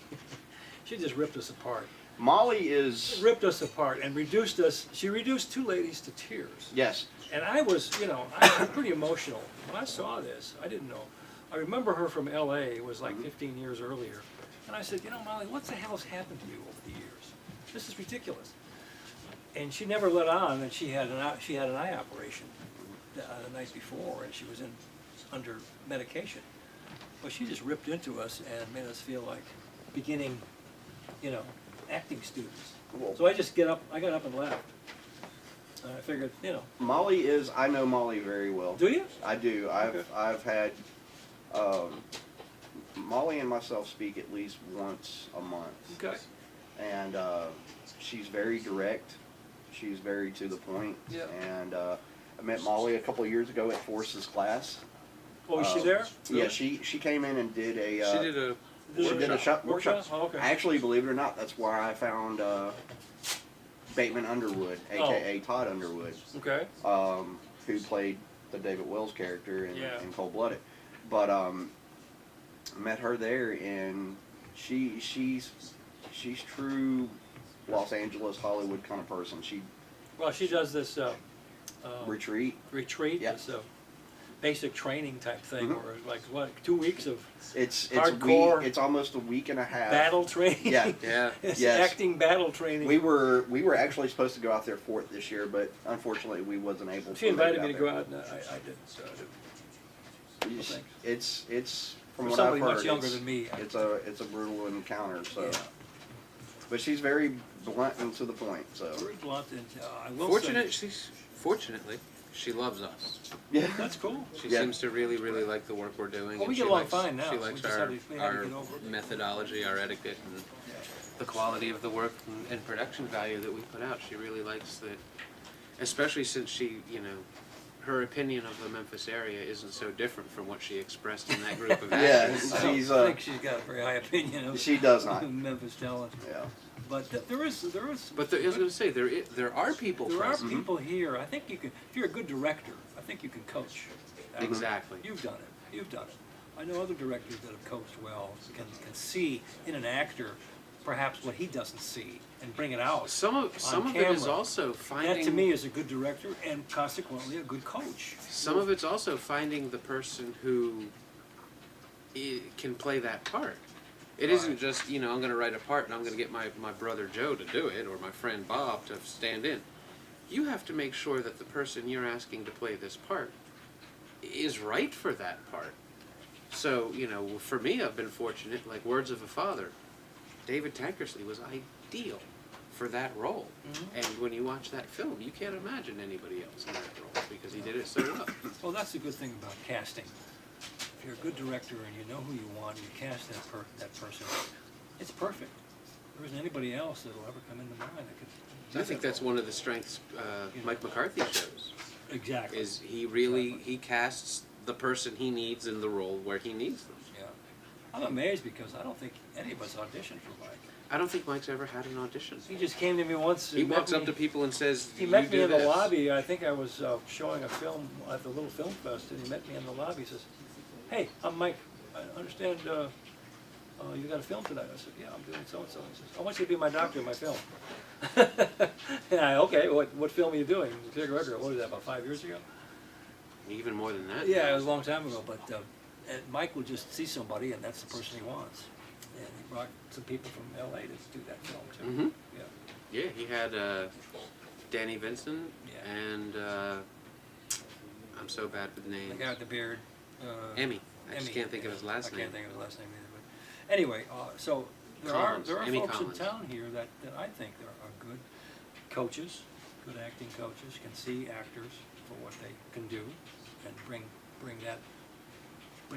she just ripped us apart. Molly is... ripped us apart and reduced us. She reduced two ladies to tears. Yes. And I was, I'm pretty emotional. When I saw this, I didn't know. I remember her from L.A. It was like 15 years earlier. And I said, Molly, what the hell's happened to you over the years? This is ridiculous. And she never let on that she had an eye operation the night before, and she was under medication. Well, she just ripped into us and made us feel like beginning, acting students. So I got up and left. I figured, Molly is, I know Molly very well. Do you? I do. I've had, Molly and myself speak at least once a month. Okay. And she's very direct. She's very to the point. Yeah. And I met Molly a couple of years ago at Force's class. Oh, is she there? Yeah, she came in and did a... she did a workshop. Oh, okay. Actually, believe it or not, that's where I found Bateman Underwood, a.k.a. Todd Underwood. Okay. Who played the David Wells character in Cold Blooded. But met her there, and she's true Los Angeles, Hollywood kind of person. She does this retreat. Retreat. Yeah. This basic training type thing, or like what, 2 weeks of it's hardcore. It's almost a week and a half. Battle training. Yeah, It's yes. acting battle training. We were actually supposed to go out there for it this year, but unfortunately we wasn't able. She invited me to go out, and I didn't. So it's from For what somebody I've heard, much younger than me, it's a brutal encounter. So, Yeah. but she's very blunt and to the point. So Very blunt, and I will Fortunately, she loves us. yeah, that's cool. She seems to really like the work we're doing. Well, we and get she along likes, fine now. She We likes just had to our get over it. methodology, our etiquette, and the quality of the work and production value that we put out. She really likes that, especially since she, her opinion of the Memphis area isn't so different from what she expressed in that group of actors. I think she's got a very high opinion of she does not. Memphis talent. Yeah. But there is. But I was going to say there are people. There are present. people here. I think you can. If you're a good director, I think you can coach. Exactly. You've done it. You've done it. I know other directors that have coached well can see in an actor perhaps what he doesn't see and bring it out. Some of it is also finding. That to me is a good director and consequently a good coach. Some of it's also finding the person who can play that part. It isn't just, I'm going to write a part and I'm going to get my brother Joe to do it or my friend Bob to stand in. You have to make sure that the person you're asking to play this part is right for that part. So, for me, I've been fortunate, like Words of a Father. David Tankersley was ideal for that role. And when you watch that film, you can't imagine anybody else in that role because he did it so well. Well, that's the good thing about casting. If you're a good director and you know who you want, and you cast that person, it's perfect. There isn't anybody else that'll ever come into mind that could do I think that that's role. one of the strengths Mike McCarthy shows. Exactly. Is he casts the person he needs in the role where he needs them. Yeah. I'm amazed because I don't think any of us auditioned for Mike. I don't think Mike's ever had an audition. He just came to me once. He walks up to people and says, He met me do in the this." lobby. I think I was showing a film at the little film fest, and he met me in the lobby. He says, "Hey, I'm Mike. I understand you got a film tonight." I said, "Yeah, I'm doing so-and-so." He says, "I want you to be my doctor in my film." And okay, what film are you doing? Clear Record. What was that, about 5 years ago? Even more than that. Yeah, it was a long time ago, but and Mike will just see somebody, and that's the person he wants. And he brought some people from L.A. to do that film, too. Mm-hmm. Yeah. Yeah, he had Danny Vincent and I'm so bad with names. The guy with the beard. Emmy. I just can't think of his last name. I can't think of his last name either. But anyway, so there are Emmy folks Collins. in town here that I think are good coaches, good acting coaches, can see actors for what they can do and bring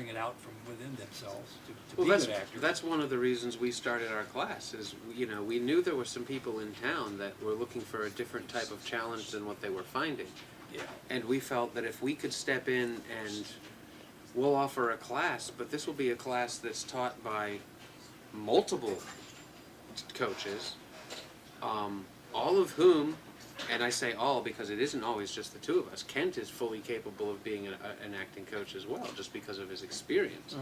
it out from within themselves to be good actors. That's one of the reasons we started our class is, we knew there were some people in town that were looking for a different type of challenge than what they were finding. Yeah. And we felt that if we could step in and we'll offer a class, but this will be a class that's taught by multiple coaches, all of whom, and I say all because it isn't always just the two of us. Kent is fully capable of being an acting coach as well, just because of his experience.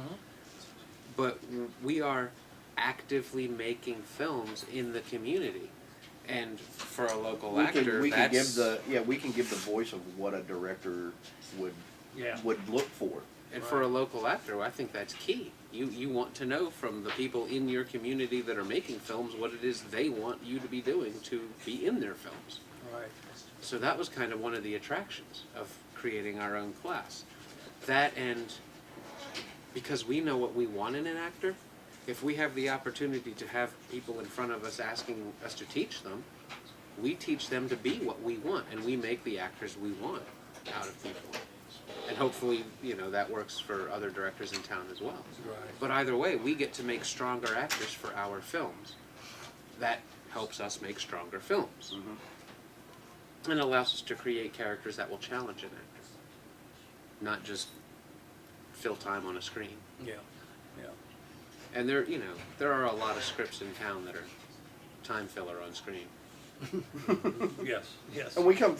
But we are actively making films in the community, and for a local actor, we can give the voice of what a director would look for. And for a local actor, I think that's key. You want to know from the people in your community that are making films what it is they want you to be doing to be in their films. Right. So that was kind of one of the attractions of creating our own class. That, and because we know what we want in an actor, if we have the opportunity to have people in front of us asking us to teach them, we teach them to be what we want, and we make the actors we want out of people. And hopefully, that works for other directors in town as well. Right. But either way, we get to make stronger actors for our films. That helps us make stronger films. And allows us to create characters that will challenge an actor, not just fill time on a screen. Yeah, yeah. And there are a lot of scripts in town that are time filler on screen. Yes. And we come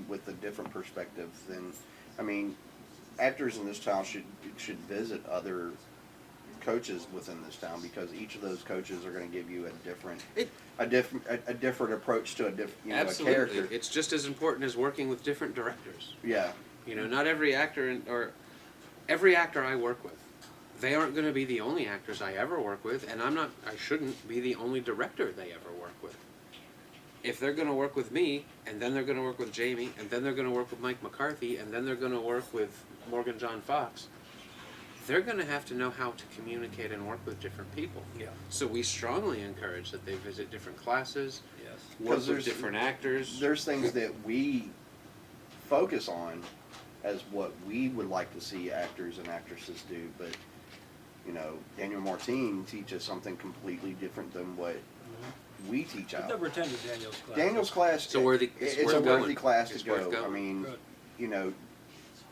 with a different perspective than, actors in this town should visit other coaches within this town, because each of those coaches are going to give you a different approach to a Absolutely. character. It's just as important as working with different directors. Yeah. Not every actor or every actor I work with, they aren't going to be the only actors I ever work with, and I shouldn't be the only director they ever work with. If they're going to work with me, and then they're going to work with Jamie, and then they're going to work with Mike McCarthy, and then they're going to work with Morgan John Fox, they're going to have to know how to communicate and work with different people. Yeah. So we strongly encourage that they visit different classes, yes, work with different actors. There's things that we focus on as what we would like to see actors and actresses do, but Daniel Martin teaches something completely different than what we teach out. I've never attended Daniel's class. Daniel's class, it's a worthy class to go. Going. I mean,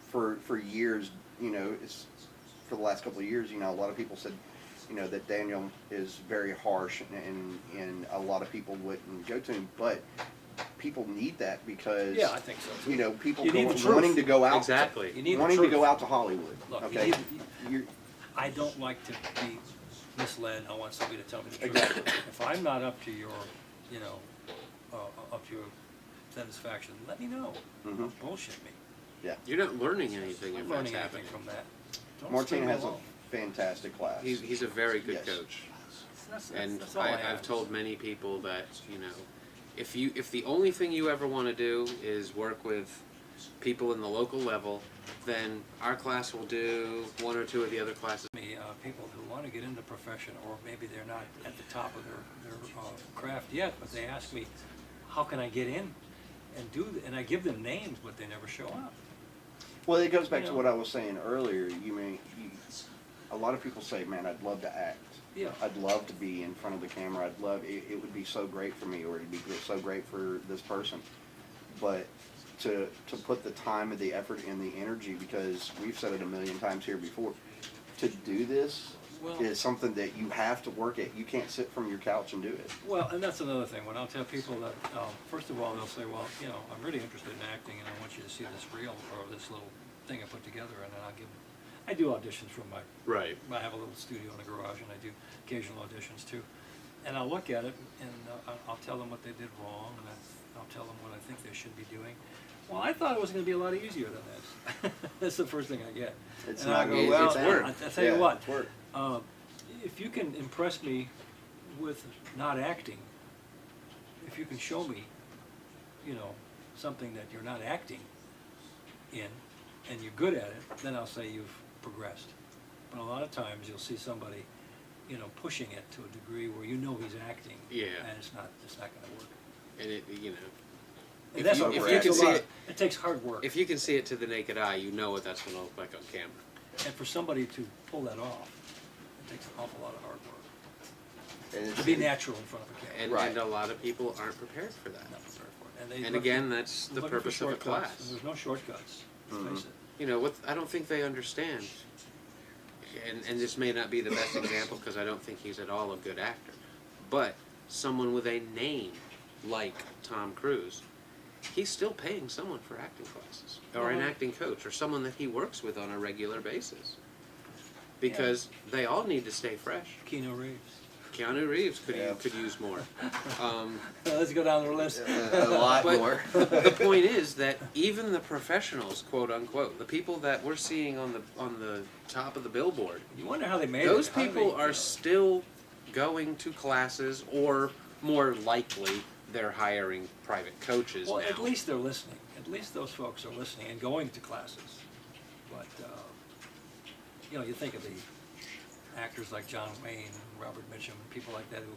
for years, it's for the last couple of years, a lot of people said, that Daniel is very harsh and a lot of people wouldn't go to him, but people need that because I think so too. People wanting to go out wanting to go out to Hollywood. Look, okay, I don't like to be misled. I want somebody to tell me the truth. Exactly. If I'm not up to your, up to your satisfaction, let me know. Don't bullshit me. Yeah. You're not learning anything if that's anything happening from that. Don't Martin has alone. a fantastic class. He's a very good coach. That's all I have. I've told many people that, if the only thing you ever want to do is work with people in the local level, then our class will do one or two of the other classes. People who want to get into the profession, or maybe they're not at the top of their craft yet, but they ask me, how can I get in and and I give them names, but they never show up. Well, it goes back to what I was saying earlier. A lot of people say, man, I'd love to act. Yeah. I'd love to be in front of the camera. I'd love it would be so great for me, or it'd be so great for this person. But to put the time and the effort and the energy, because we've said it a million times here before, to do this is something that you have to work at. You can't sit from your couch and do it. Well, and that's another thing. When I'll tell people that, first of all, they'll say, well, I'm really interested in acting, and I want you to see this reel or this little thing I put together, and then I do auditions from my, I have a little studio in the garage, and I do occasional auditions too. And I'll look at it, and I'll tell them what they did wrong, and I'll tell them what I think they should be doing. Well, I thought it was going to be a lot easier than this. That's the first thing I get. It's and not easy. It's work. I'll tell you what, it's work. If you can impress me with not acting, if you can show me, something that you're not acting in, and you're good at it, then I'll say you've progressed. But a lot of times you'll see somebody, pushing it to a degree where he's acting, and it's not going to work. And And that's if you can see it, it takes hard work. If you can see it to the naked eye, you know what that's going to look like on camera. And for somebody to pull that off, it takes an awful lot of hard work. To be natural in front of a camera. And a lot of people aren't prepared for that. Not prepared for it. And again, that's the purpose of a class. And there's no shortcuts. Let's face it. I don't think they understand, and this may not be the best example because I don't think he's at all a good actor, but someone with a name like Tom Cruise, he's still paying someone for acting classes, or an acting coach, or someone that he works with on a regular basis, because they all need to stay fresh. Keanu Reeves could use more. Let's go down the list. A lot more. The point is that even the professionals, quote unquote, the people that we're seeing on the top of the billboard, you wonder how they made those people are still going to classes, or more likely they're hiring private coaches now. At least they're listening. At least those folks are listening and going to classes. But you think of the actors like John Wayne, Robert Mitchum, people like that who,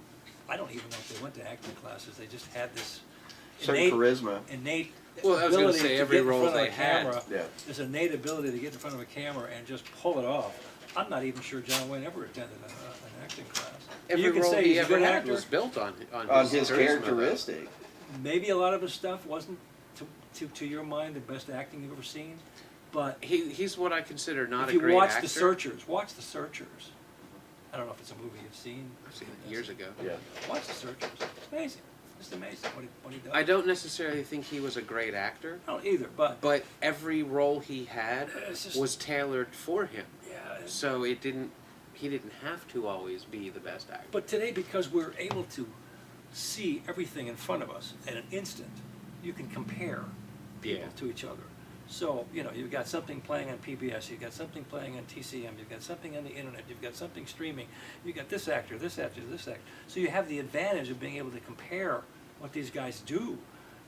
I don't even know if they went to acting classes. They just had this certain charisma. Innate well, I was going to ability say to every get in role front of they a camera. had. This innate ability to get in front of a camera and just pull it off. I'm not even sure John Wayne ever attended an acting class. Every role he ever had was built on his characteristic. Maybe a lot of his stuff wasn't, to your mind, the best acting you've ever seen, but he's what I consider not a great actor. If you watch The Searchers. I don't know if it's a movie you've seen. I've seen it years ago. Yeah. Watch The Searchers. It's amazing. It's amazing what he does. I don't necessarily think he was a great actor. I don't either, but every role he had was tailored for him. Yeah. So he didn't have to always be the best actor. But today, because we're able to see everything in front of us at an instant, you can compare people to each other. So, you know, you've got something playing on PBS, you've got something playing on TCM, you've got something on the internet, you've got something streaming, you've got this actor, this actor, this actor. So you have the advantage of being able to compare what these guys do.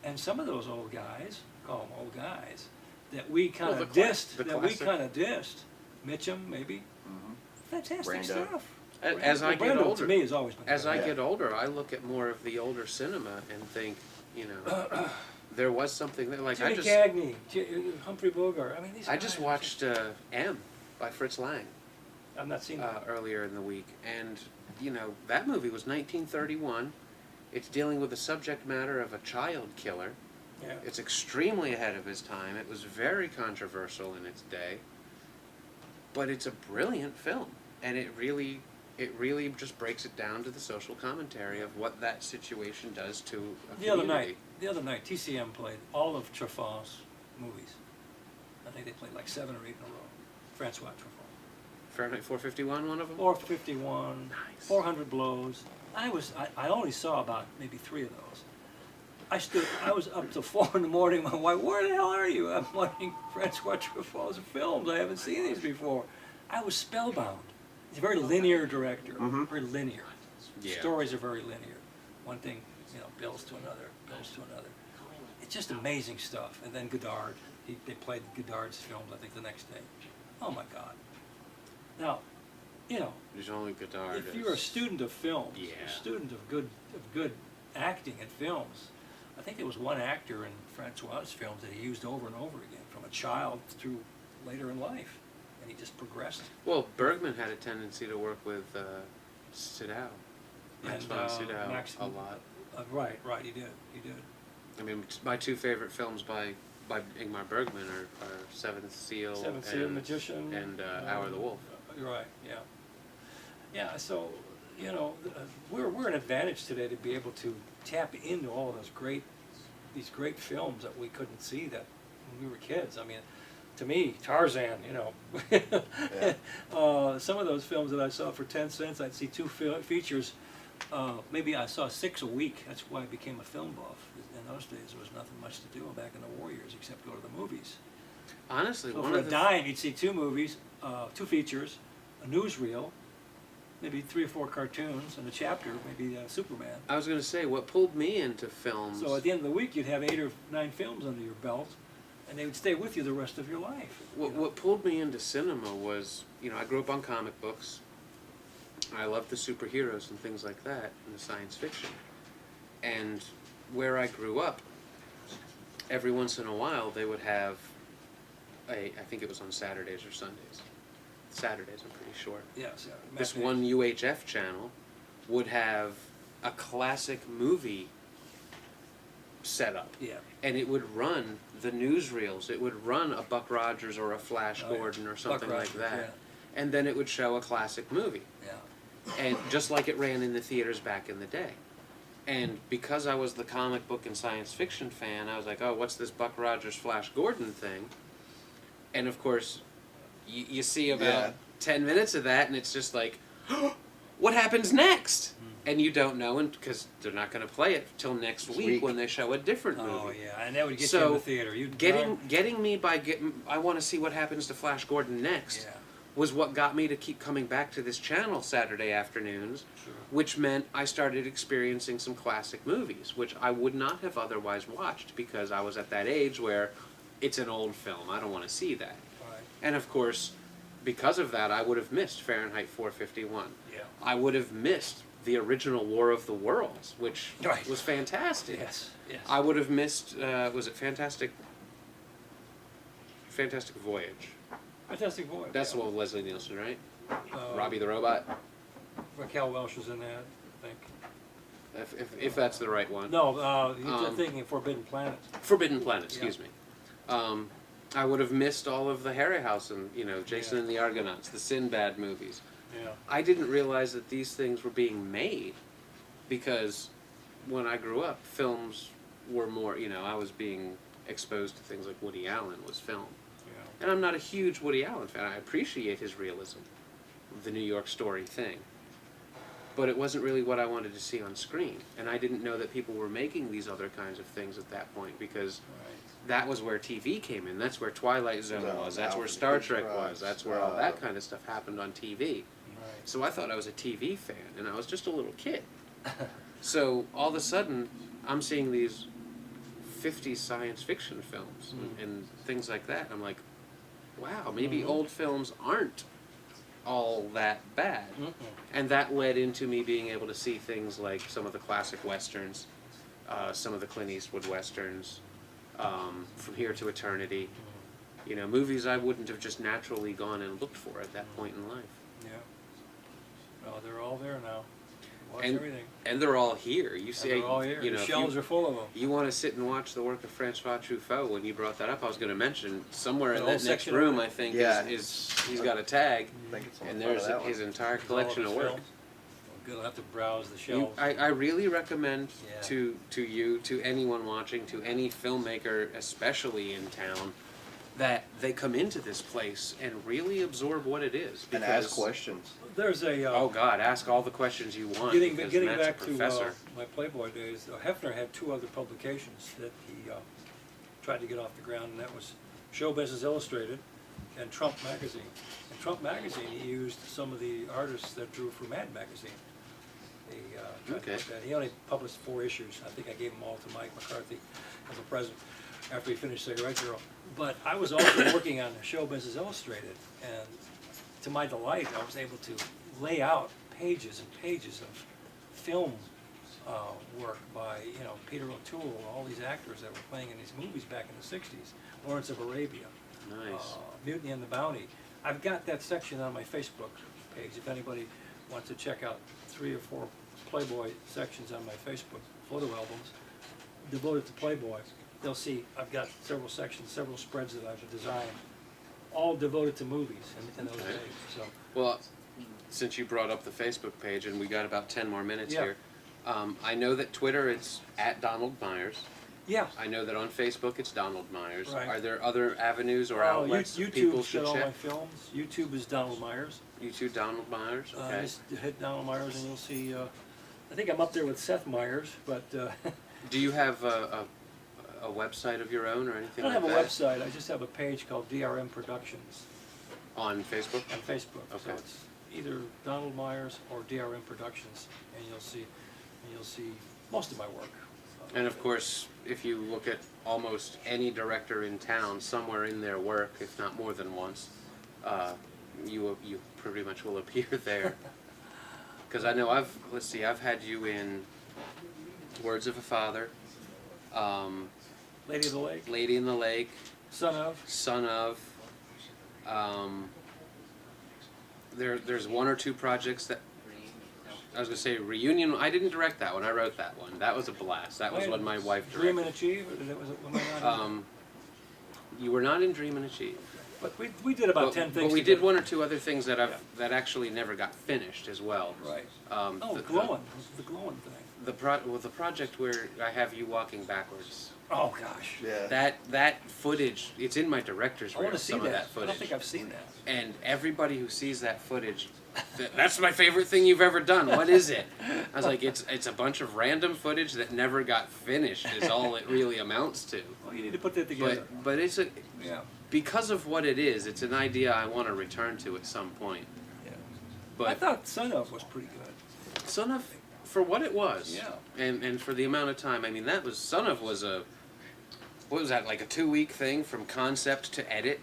And some of those old guys, call them old guys, that we kind of dissed, Mitchum maybe, fantastic stuff. As I get Brando, older, to me, has always been as I get older, I look at more of the older cinema and think, you know, there was something that, like, Jimmy I just Cagney, Humphrey Bogart. I mean, these I guys just are watched M by Fritz Lang I've not seen that. earlier in the week, and you know that movie was 1931. It's dealing with the subject matter of a child killer. Yeah. It's extremely ahead of his time. It was very controversial in its day, but it's a brilliant film, and it really just breaks it down to the social commentary of what that situation does to a community. The other night, TCM played all of Truffaut's movies. I think they played like 7 or 8 in a row. Francois Truffaut. Fahrenheit 451, one of them? 451, Nice. 400 Blows. I only saw about maybe 3 of those. I was up till 4 in the morning. My wife, where the hell are you? I'm watching Francois Truffaut's films. I haven't seen these before. I was spellbound. He's a very linear director, very linear. Yeah. Stories are very linear. One thing, you know, builds to another, builds to another. It's just amazing stuff. And then Godard. They played Godard's films, I think, the next day. Oh my God. Now, you know, There's only Godard. if you're a student of films, Yeah. a student of good acting in films, I think there was one actor in Francois's films that he used over and over again, from a child through later in life, and he just progressed. Well, Bergman had a tendency to work with Sydow. Max von Sydow a lot. Right, he did. I mean, my 2 favorite films by Ingmar Bergman are Seventh Seal, Magician, and Hour of the Wolf. Right, yeah. Yeah, so, you know, we're an advantage today to be able to tap into all of these great films that we couldn't see that when we were kids. I mean, to me, Tarzan, you know, some of those films that I saw for 10 cents, I'd see 2 features. Maybe I saw 6 a week. That's why I became a film buff. In those days, there was nothing much to do back in the Warriors except go to the movies. Honestly, So one for of a the dime, you'd see 2 movies, 2 features, a newsreel, maybe 3 or 4 cartoons, and a chapter, maybe Superman. I was going to say, what pulled me into films. So at the end of the week, you'd have 8 or 9 films under your belt, and they would stay with you the rest of your life. What pulled me into cinema was, you know, I grew up on comic books. I loved the superheroes and things like that, and the science fiction. And where I grew up, every once in a while, they would have I think it was on Saturdays or Sundays. Saturdays, I'm pretty sure. Yes. Yeah, this one UHF channel would have a classic movie set up. Yeah. And it would run the newsreels. It would run a Buck Rogers or a Flash Gordon or something like that. Yeah. And then it would show a classic movie. Yeah. And just like it ran in the theaters back in the day. And because I was the comic book and science fiction fan, I was like, oh, what's this Buck Rogers Flash Gordon thing? And of course, you see about 10 minutes of that, and it's just like, what happens next? And you don't know, and because they're not going to play it till next week when they show a different movie. Oh yeah, and that would get you in the theater. Getting me by I want to see what happens to Flash Gordon next. Yeah. Was what got me to keep coming back to this channel Saturday afternoons, which meant I started experiencing some classic movies, which I would not have otherwise watched because I was at that age where it's an old film. I don't want to see that. Right. And of course, because of that, I would have missed Fahrenheit 451. Yeah. I would have missed the original War of the Worlds, which was fantastic. Yes. Yes. I would have missed, was it Fantastic Voyage? Fantastic Voyage. That's the one with Leslie Nielsen, right? Robbie the Robot? Raquel Welch was in that, I think. If that's the right one. No, you're thinking Forbidden Planet. Forbidden Planet, excuse me. I would have missed all of the Harryhausen, Jason and the Argonauts, the Sinbad movies. Yeah. I didn't realize that these things were being made because when I grew up, films were more, I was being exposed to things like Woody Allen was film. Yeah. And I'm not a huge Woody Allen fan. I appreciate his realism, the New York Story thing. But it wasn't really what I wanted to see on screen. And I didn't know that people were making these other kinds of things at that point because that was where TV came in. That's where Twilight Zone was. That's where Star Trek was. That's where all that kind of stuff happened on TV. So I thought I was a TV fan, and I was just a little kid. So all of a sudden, I'm seeing these 50s science fiction films and things like that. I'm like, wow, maybe old films aren't all that bad. And that led into me being able to see things like some of the classic westerns, some of the Clint Eastwood westerns, From Here to Eternity. You know, movies I wouldn't have just naturally gone and looked for at that point in life. Yeah. Well, they're all there now. Watch everything. And they're all here. You see, they're all here. You know, the shelves are full of them. You want to sit and watch the work of Francois Truffaut. When you brought that up, I was going to mention somewhere in that next room. I think is he's got a tag, and there's his entire collection of work. You'll have to browse the shelves. I really recommend to you, to anyone watching, to any filmmaker, especially in town, that they come into this place and really absorb what it is. And ask questions. There's a... oh, God, ask all the questions you want. Getting back to my Playboy days, Hefner had two other publications that he tried to get off the ground, and that was Show Business Illustrated and Trump Magazine. In Trump Magazine, he used some of the artists that drew for Mad Magazine. He only published 4 issues. I think I gave them all to Mike McCarthy as a present after he finished Cigarette Girl. But I was also working on the Show Business Illustrated, and to my delight, I was able to lay out pages and pages of film work by Peter O'Toole and all these actors that were playing in these movies back in the '60s. Lawrence of Arabia, Mutiny and the Bounty. I've got that section on my Facebook page. If anybody wants to check out 3 or 4 Playboy sections on my Facebook photo albums devoted to Playboy, they'll see I've got several sections, several spreads that I've designed, all devoted to movies in those days. So, well, since you brought up the Facebook page, and we got about 10 more minutes here, I know that Twitter it's at Donald Meyers. Yeah. I know that on Facebook it's Donald Meyers. Right. Are there other avenues or outlets YouTube people should all check? my films. YouTube is Donald Meyers. YouTube Donald Meyers. Okay. Just hit Donald Meyers and you'll see. I think I'm up there with Seth Meyers, but. Do you have a website of your own or anything like that? I don't have a website. I just have a page called DRM Productions. On Facebook? On Facebook. Okay. So it's either Donald Meyers or DRM Productions, and you'll see most of my work. And of course, if you look at almost any director in town, somewhere in their work, if not more than once, you pretty much will appear there. Because I know I've had you in Words of a Father, Lady of the Lake, Lady in the Lake, Son of. There's 1 or 2 projects that I was going to say Reunion. I didn't direct that one. I wrote that one. That was a blast. That was when my wife directed. Dream and Achieve? You were not in Dream and Achieve. But we did about 10 things. But we did 1 or 2 other things that that actually never got finished as well. Right. The glowing thing. The project where I have you walking backwards. Oh gosh. Yeah. That footage, it's in my director's reel. I want to see some that. Of that footage. I don't think I've seen that. And everybody who sees that footage, that's my favorite thing you've ever done. What is it? I was like, it's a bunch of random footage that never got finished. Is all it really amounts to. Well, you need to put that together. But it's because of what it is. It's an idea I want to return to at some point. Yeah. But I thought Son of was pretty good. Son of, for what it was. Yeah. And for the amount of time. I mean, Son of was what was that, like a 2-week thing from concept to edit?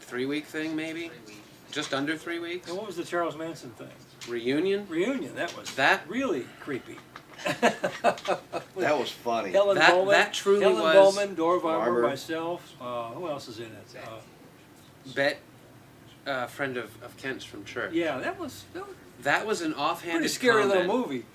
3-week thing, maybe? Just under 3 weeks? And what was the Charles Manson thing? Reunion? Reunion, that was really creepy. That was funny. Helen Bowman, that truly Helen was. Bowman, Dora Varber, myself. Who else is in it? Friend of Kent's from church. Yeah, that was an offhanded pretty scary comment. little movie,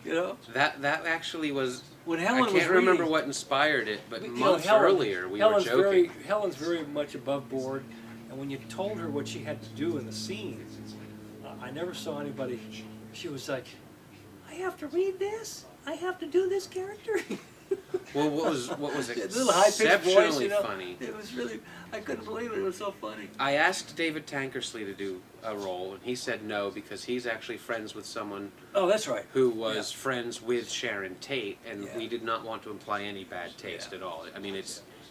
you know. That actually was. When Helen I can't remember what inspired it, but months earlier we were joking. Helen's very much above board, and when you told her what she had to do in the scene, I never saw anybody. She was like, "I have to read this. I have to do this character." Well, what was little high-pitched voice, you know? funny? It was really, I couldn't believe it. It was so funny. I asked David Tankersley to do a role, and he said no because he's actually friends with someone. Oh, that's right. Who was friends with Sharon Tate, and we did not want to imply any bad taste at all. I mean,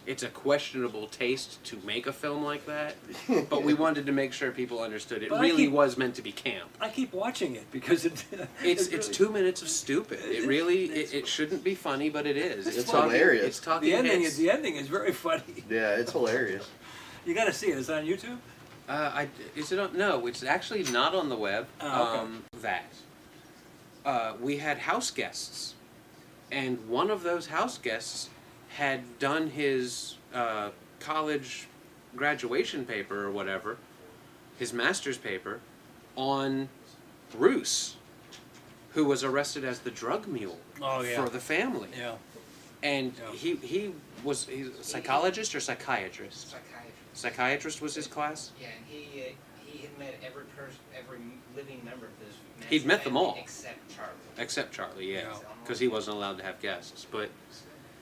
it's a questionable taste to make a film like that, but we wanted to make sure people understood it really was meant to be camp. I keep watching it because it's 2 minutes of stupid. It shouldn't be funny, but it is. It's hilarious. It's talking the ending is very funny. Yeah, it's hilarious. You got to see it. Is it on YouTube? Is it on? No, it's actually not on the web. Oh, okay. We had house guests, and one of those house guests had done his college graduation paper or whatever, his master's paper, on Bruce, who was arrested as the drug mule for the family. Yeah. And he's a psychologist or psychiatrist? Psychiatrist was his class? Yeah, and he had met every person, every living member of this. He'd met them all. Except Charlie. Except Charlie, yeah. Because he wasn't allowed to have guests. But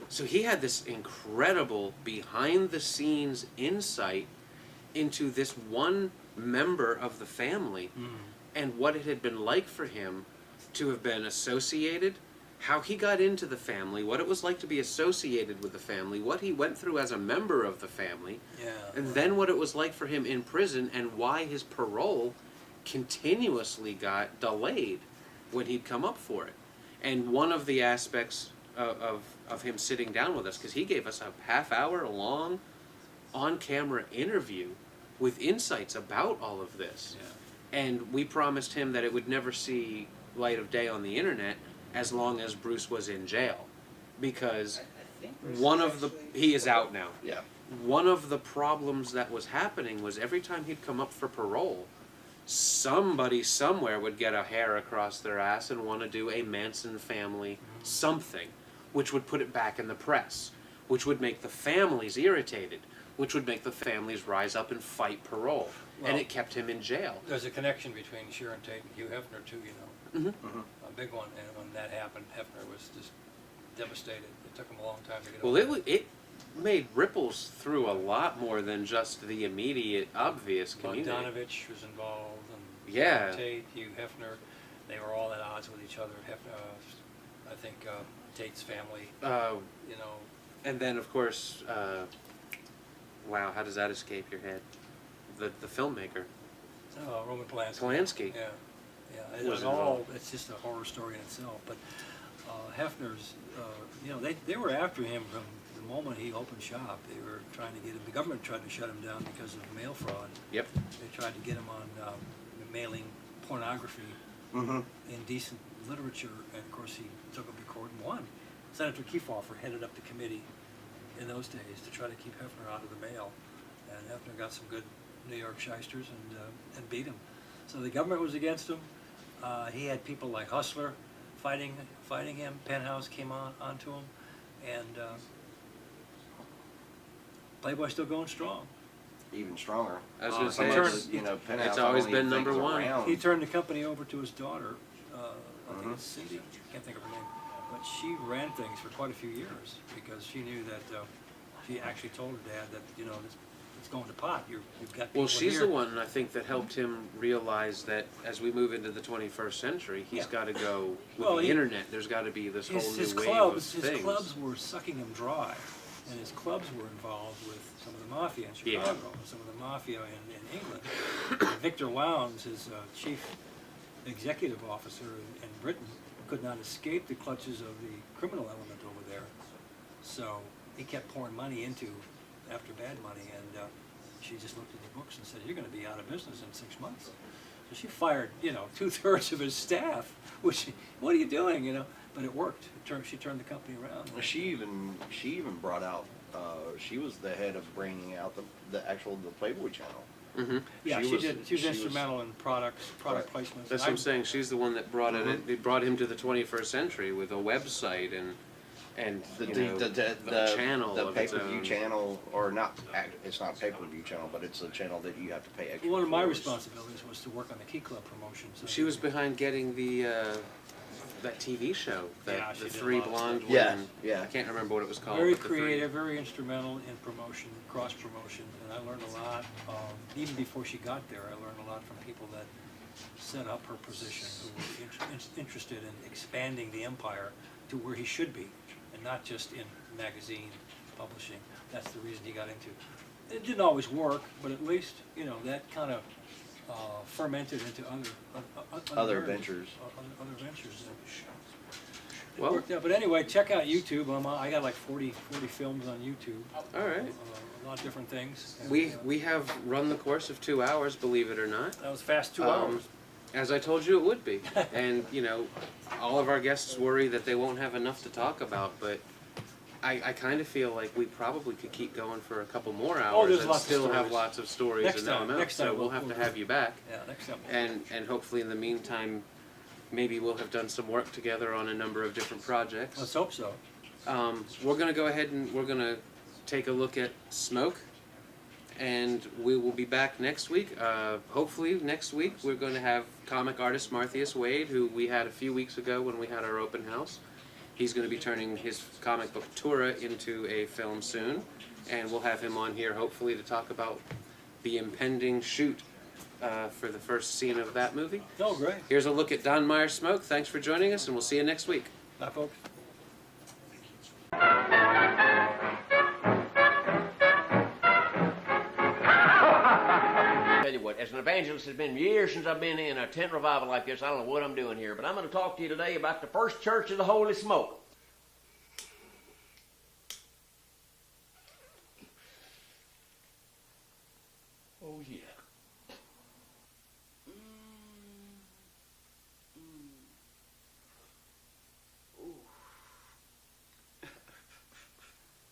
so he had this incredible behind-the-scenes insight into this one member of the family and what it had been like for him to have been associated, how he got into the family, what it was like to be associated with the family, what he went through as a member of the family, and then what it was like for him in prison and why his parole continuously got delayed when he'd come up for it. And one of the aspects of him sitting down with us, because he gave us a half-hour long on-camera interview with insights about all of this. And we promised him that it would never see light of day on the internet as long as Bruce was in jail, because he is out now. Yeah. One of the problems that was happening was every time he'd come up for parole, somebody somewhere would get a hair across their ass and want to do a Manson family something, which would put it back in the press, which would make the families irritated, which would make the families rise up and fight parole. And it kept him in jail. There's a connection between Sharon Tate and Hugh Hefner too, you know. A big one. And when that happened, Hefner was just devastated. It took him a long time to get over it made ripples through a lot more than just the immediate, obvious community. Bogdanovich was involved, and Sharon Tate, Hugh Hefner, they were all at odds with each other. I think Tate's family, you know. And then, of course, wow, how does that escape your head? The filmmaker. Roman Polanski. Polanski. Yeah. It was all, it's just a horror story in itself. But Hefner's, you know, they were after him from the moment he opened shop. They were trying to get him, the government tried to shut him down because of mail fraud. Yep. They tried to get him on mailing pornography, indecent literature, and of course he took him to court and won. Senator Kefauver headed up the committee in those days to try to keep Hefner out of the mail. And Hefner got some good New York shysters and beat him. So the government was against him. He had people like Hustler fighting him. Penthouse came onto him, and Playboy's still going strong. Even stronger. I was going to say, it's always been number one. He turned the company over to his daughter. I think it's Cindy. Can't think of her name, but she ran things for quite a few years because she knew that she actually told her dad that it's going to pot. You've got people she's here. The one, I think, that helped him realize that as we move into the 21st century, he's got to go with the internet. There's got to be this whole new wave of things. His clubs were sucking him dry, and his clubs were involved with some of the mafia in Chicago, some of the mafia in England. Victor Lowndes, his chief executive officer in Britain, could not escape the clutches of the criminal element over there. So he kept pouring money into after bad money, and she just looked at the books and said, "You're going to be out of business in 6 months." So she fired, 2/3 of his staff. Which, what are you doing, But it worked. She turned the company around. She even brought out. She was the head of bringing out the Playboy channel. Yeah, she did. She was instrumental in product placements. That's what I'm saying. She's the one that brought it brought him to the 21st century with a website and the channel, the pay-per-view channel, or not? It's not a pay-per-view channel, but it's a channel that you have to pay extra. One of my responsibilities was to work on the Key Club promotions. She was behind getting that TV show, the Three Blonde Women. Yeah. I can't remember what it was called. Very creative, very instrumental in promotion, cross promotion, and I learned a lot. Even before she got there, I learned a lot from people that set up her position, who were interested in expanding the empire to where he should be, and not just in magazine publishing. That's the reason he got into it. It didn't always work, but at least, you know, that kind of fermented into other ventures. Other ventures. It Well, worked out. But anyway, check out YouTube. I got like 40 films on YouTube. All right. A lot of different things. And, We have run the course of 2 hours, believe it or not. that was fast 2 hours. As I told you it would be. And, you know, all of our guests worry that they won't have enough to talk about, but I kind of feel like we probably could keep going for a couple more hours there's and lots of still have stories. lots of stories Next and time, them out. next time So we'll have to we'll- have you back. Yeah, next time. And hopefully in the meantime, maybe we'll have done some work together on a number of different projects. Let's hope so. We're going to go ahead and we're going to take a look at Smoke, and we will be back next week. Hopefully next week we're going to have comic artist Marthius Wade, who we had a few weeks ago when we had our open house. He's going to be turning his comic book Tura into a film soon, and we'll have him on here hopefully to talk about the impending shoot for the first scene of that movie. Oh, great. Here's a look at Don Meyers Smoke. Thanks for joining us, and we'll see you next week. Bye, folks. Tell you what, as an evangelist, it's been years since I've been in a tent revival like this. I don't know what I'm doing here, but I'm going to talk to you today about the first church of the Holy Smoke. Oh, yeah.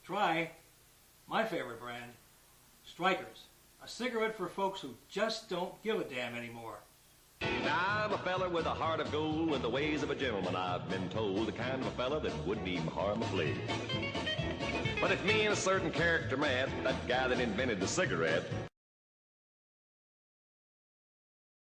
Try my favorite brand, Strikers. A cigarette for folks who just don't give a damn anymore. Now I'm a fella with a heart of gold and the ways of a gentleman, I've been told. The kind of a fella that wouldn't even harm a flea. But if me and a certain character met, that guy that invented the cigarette,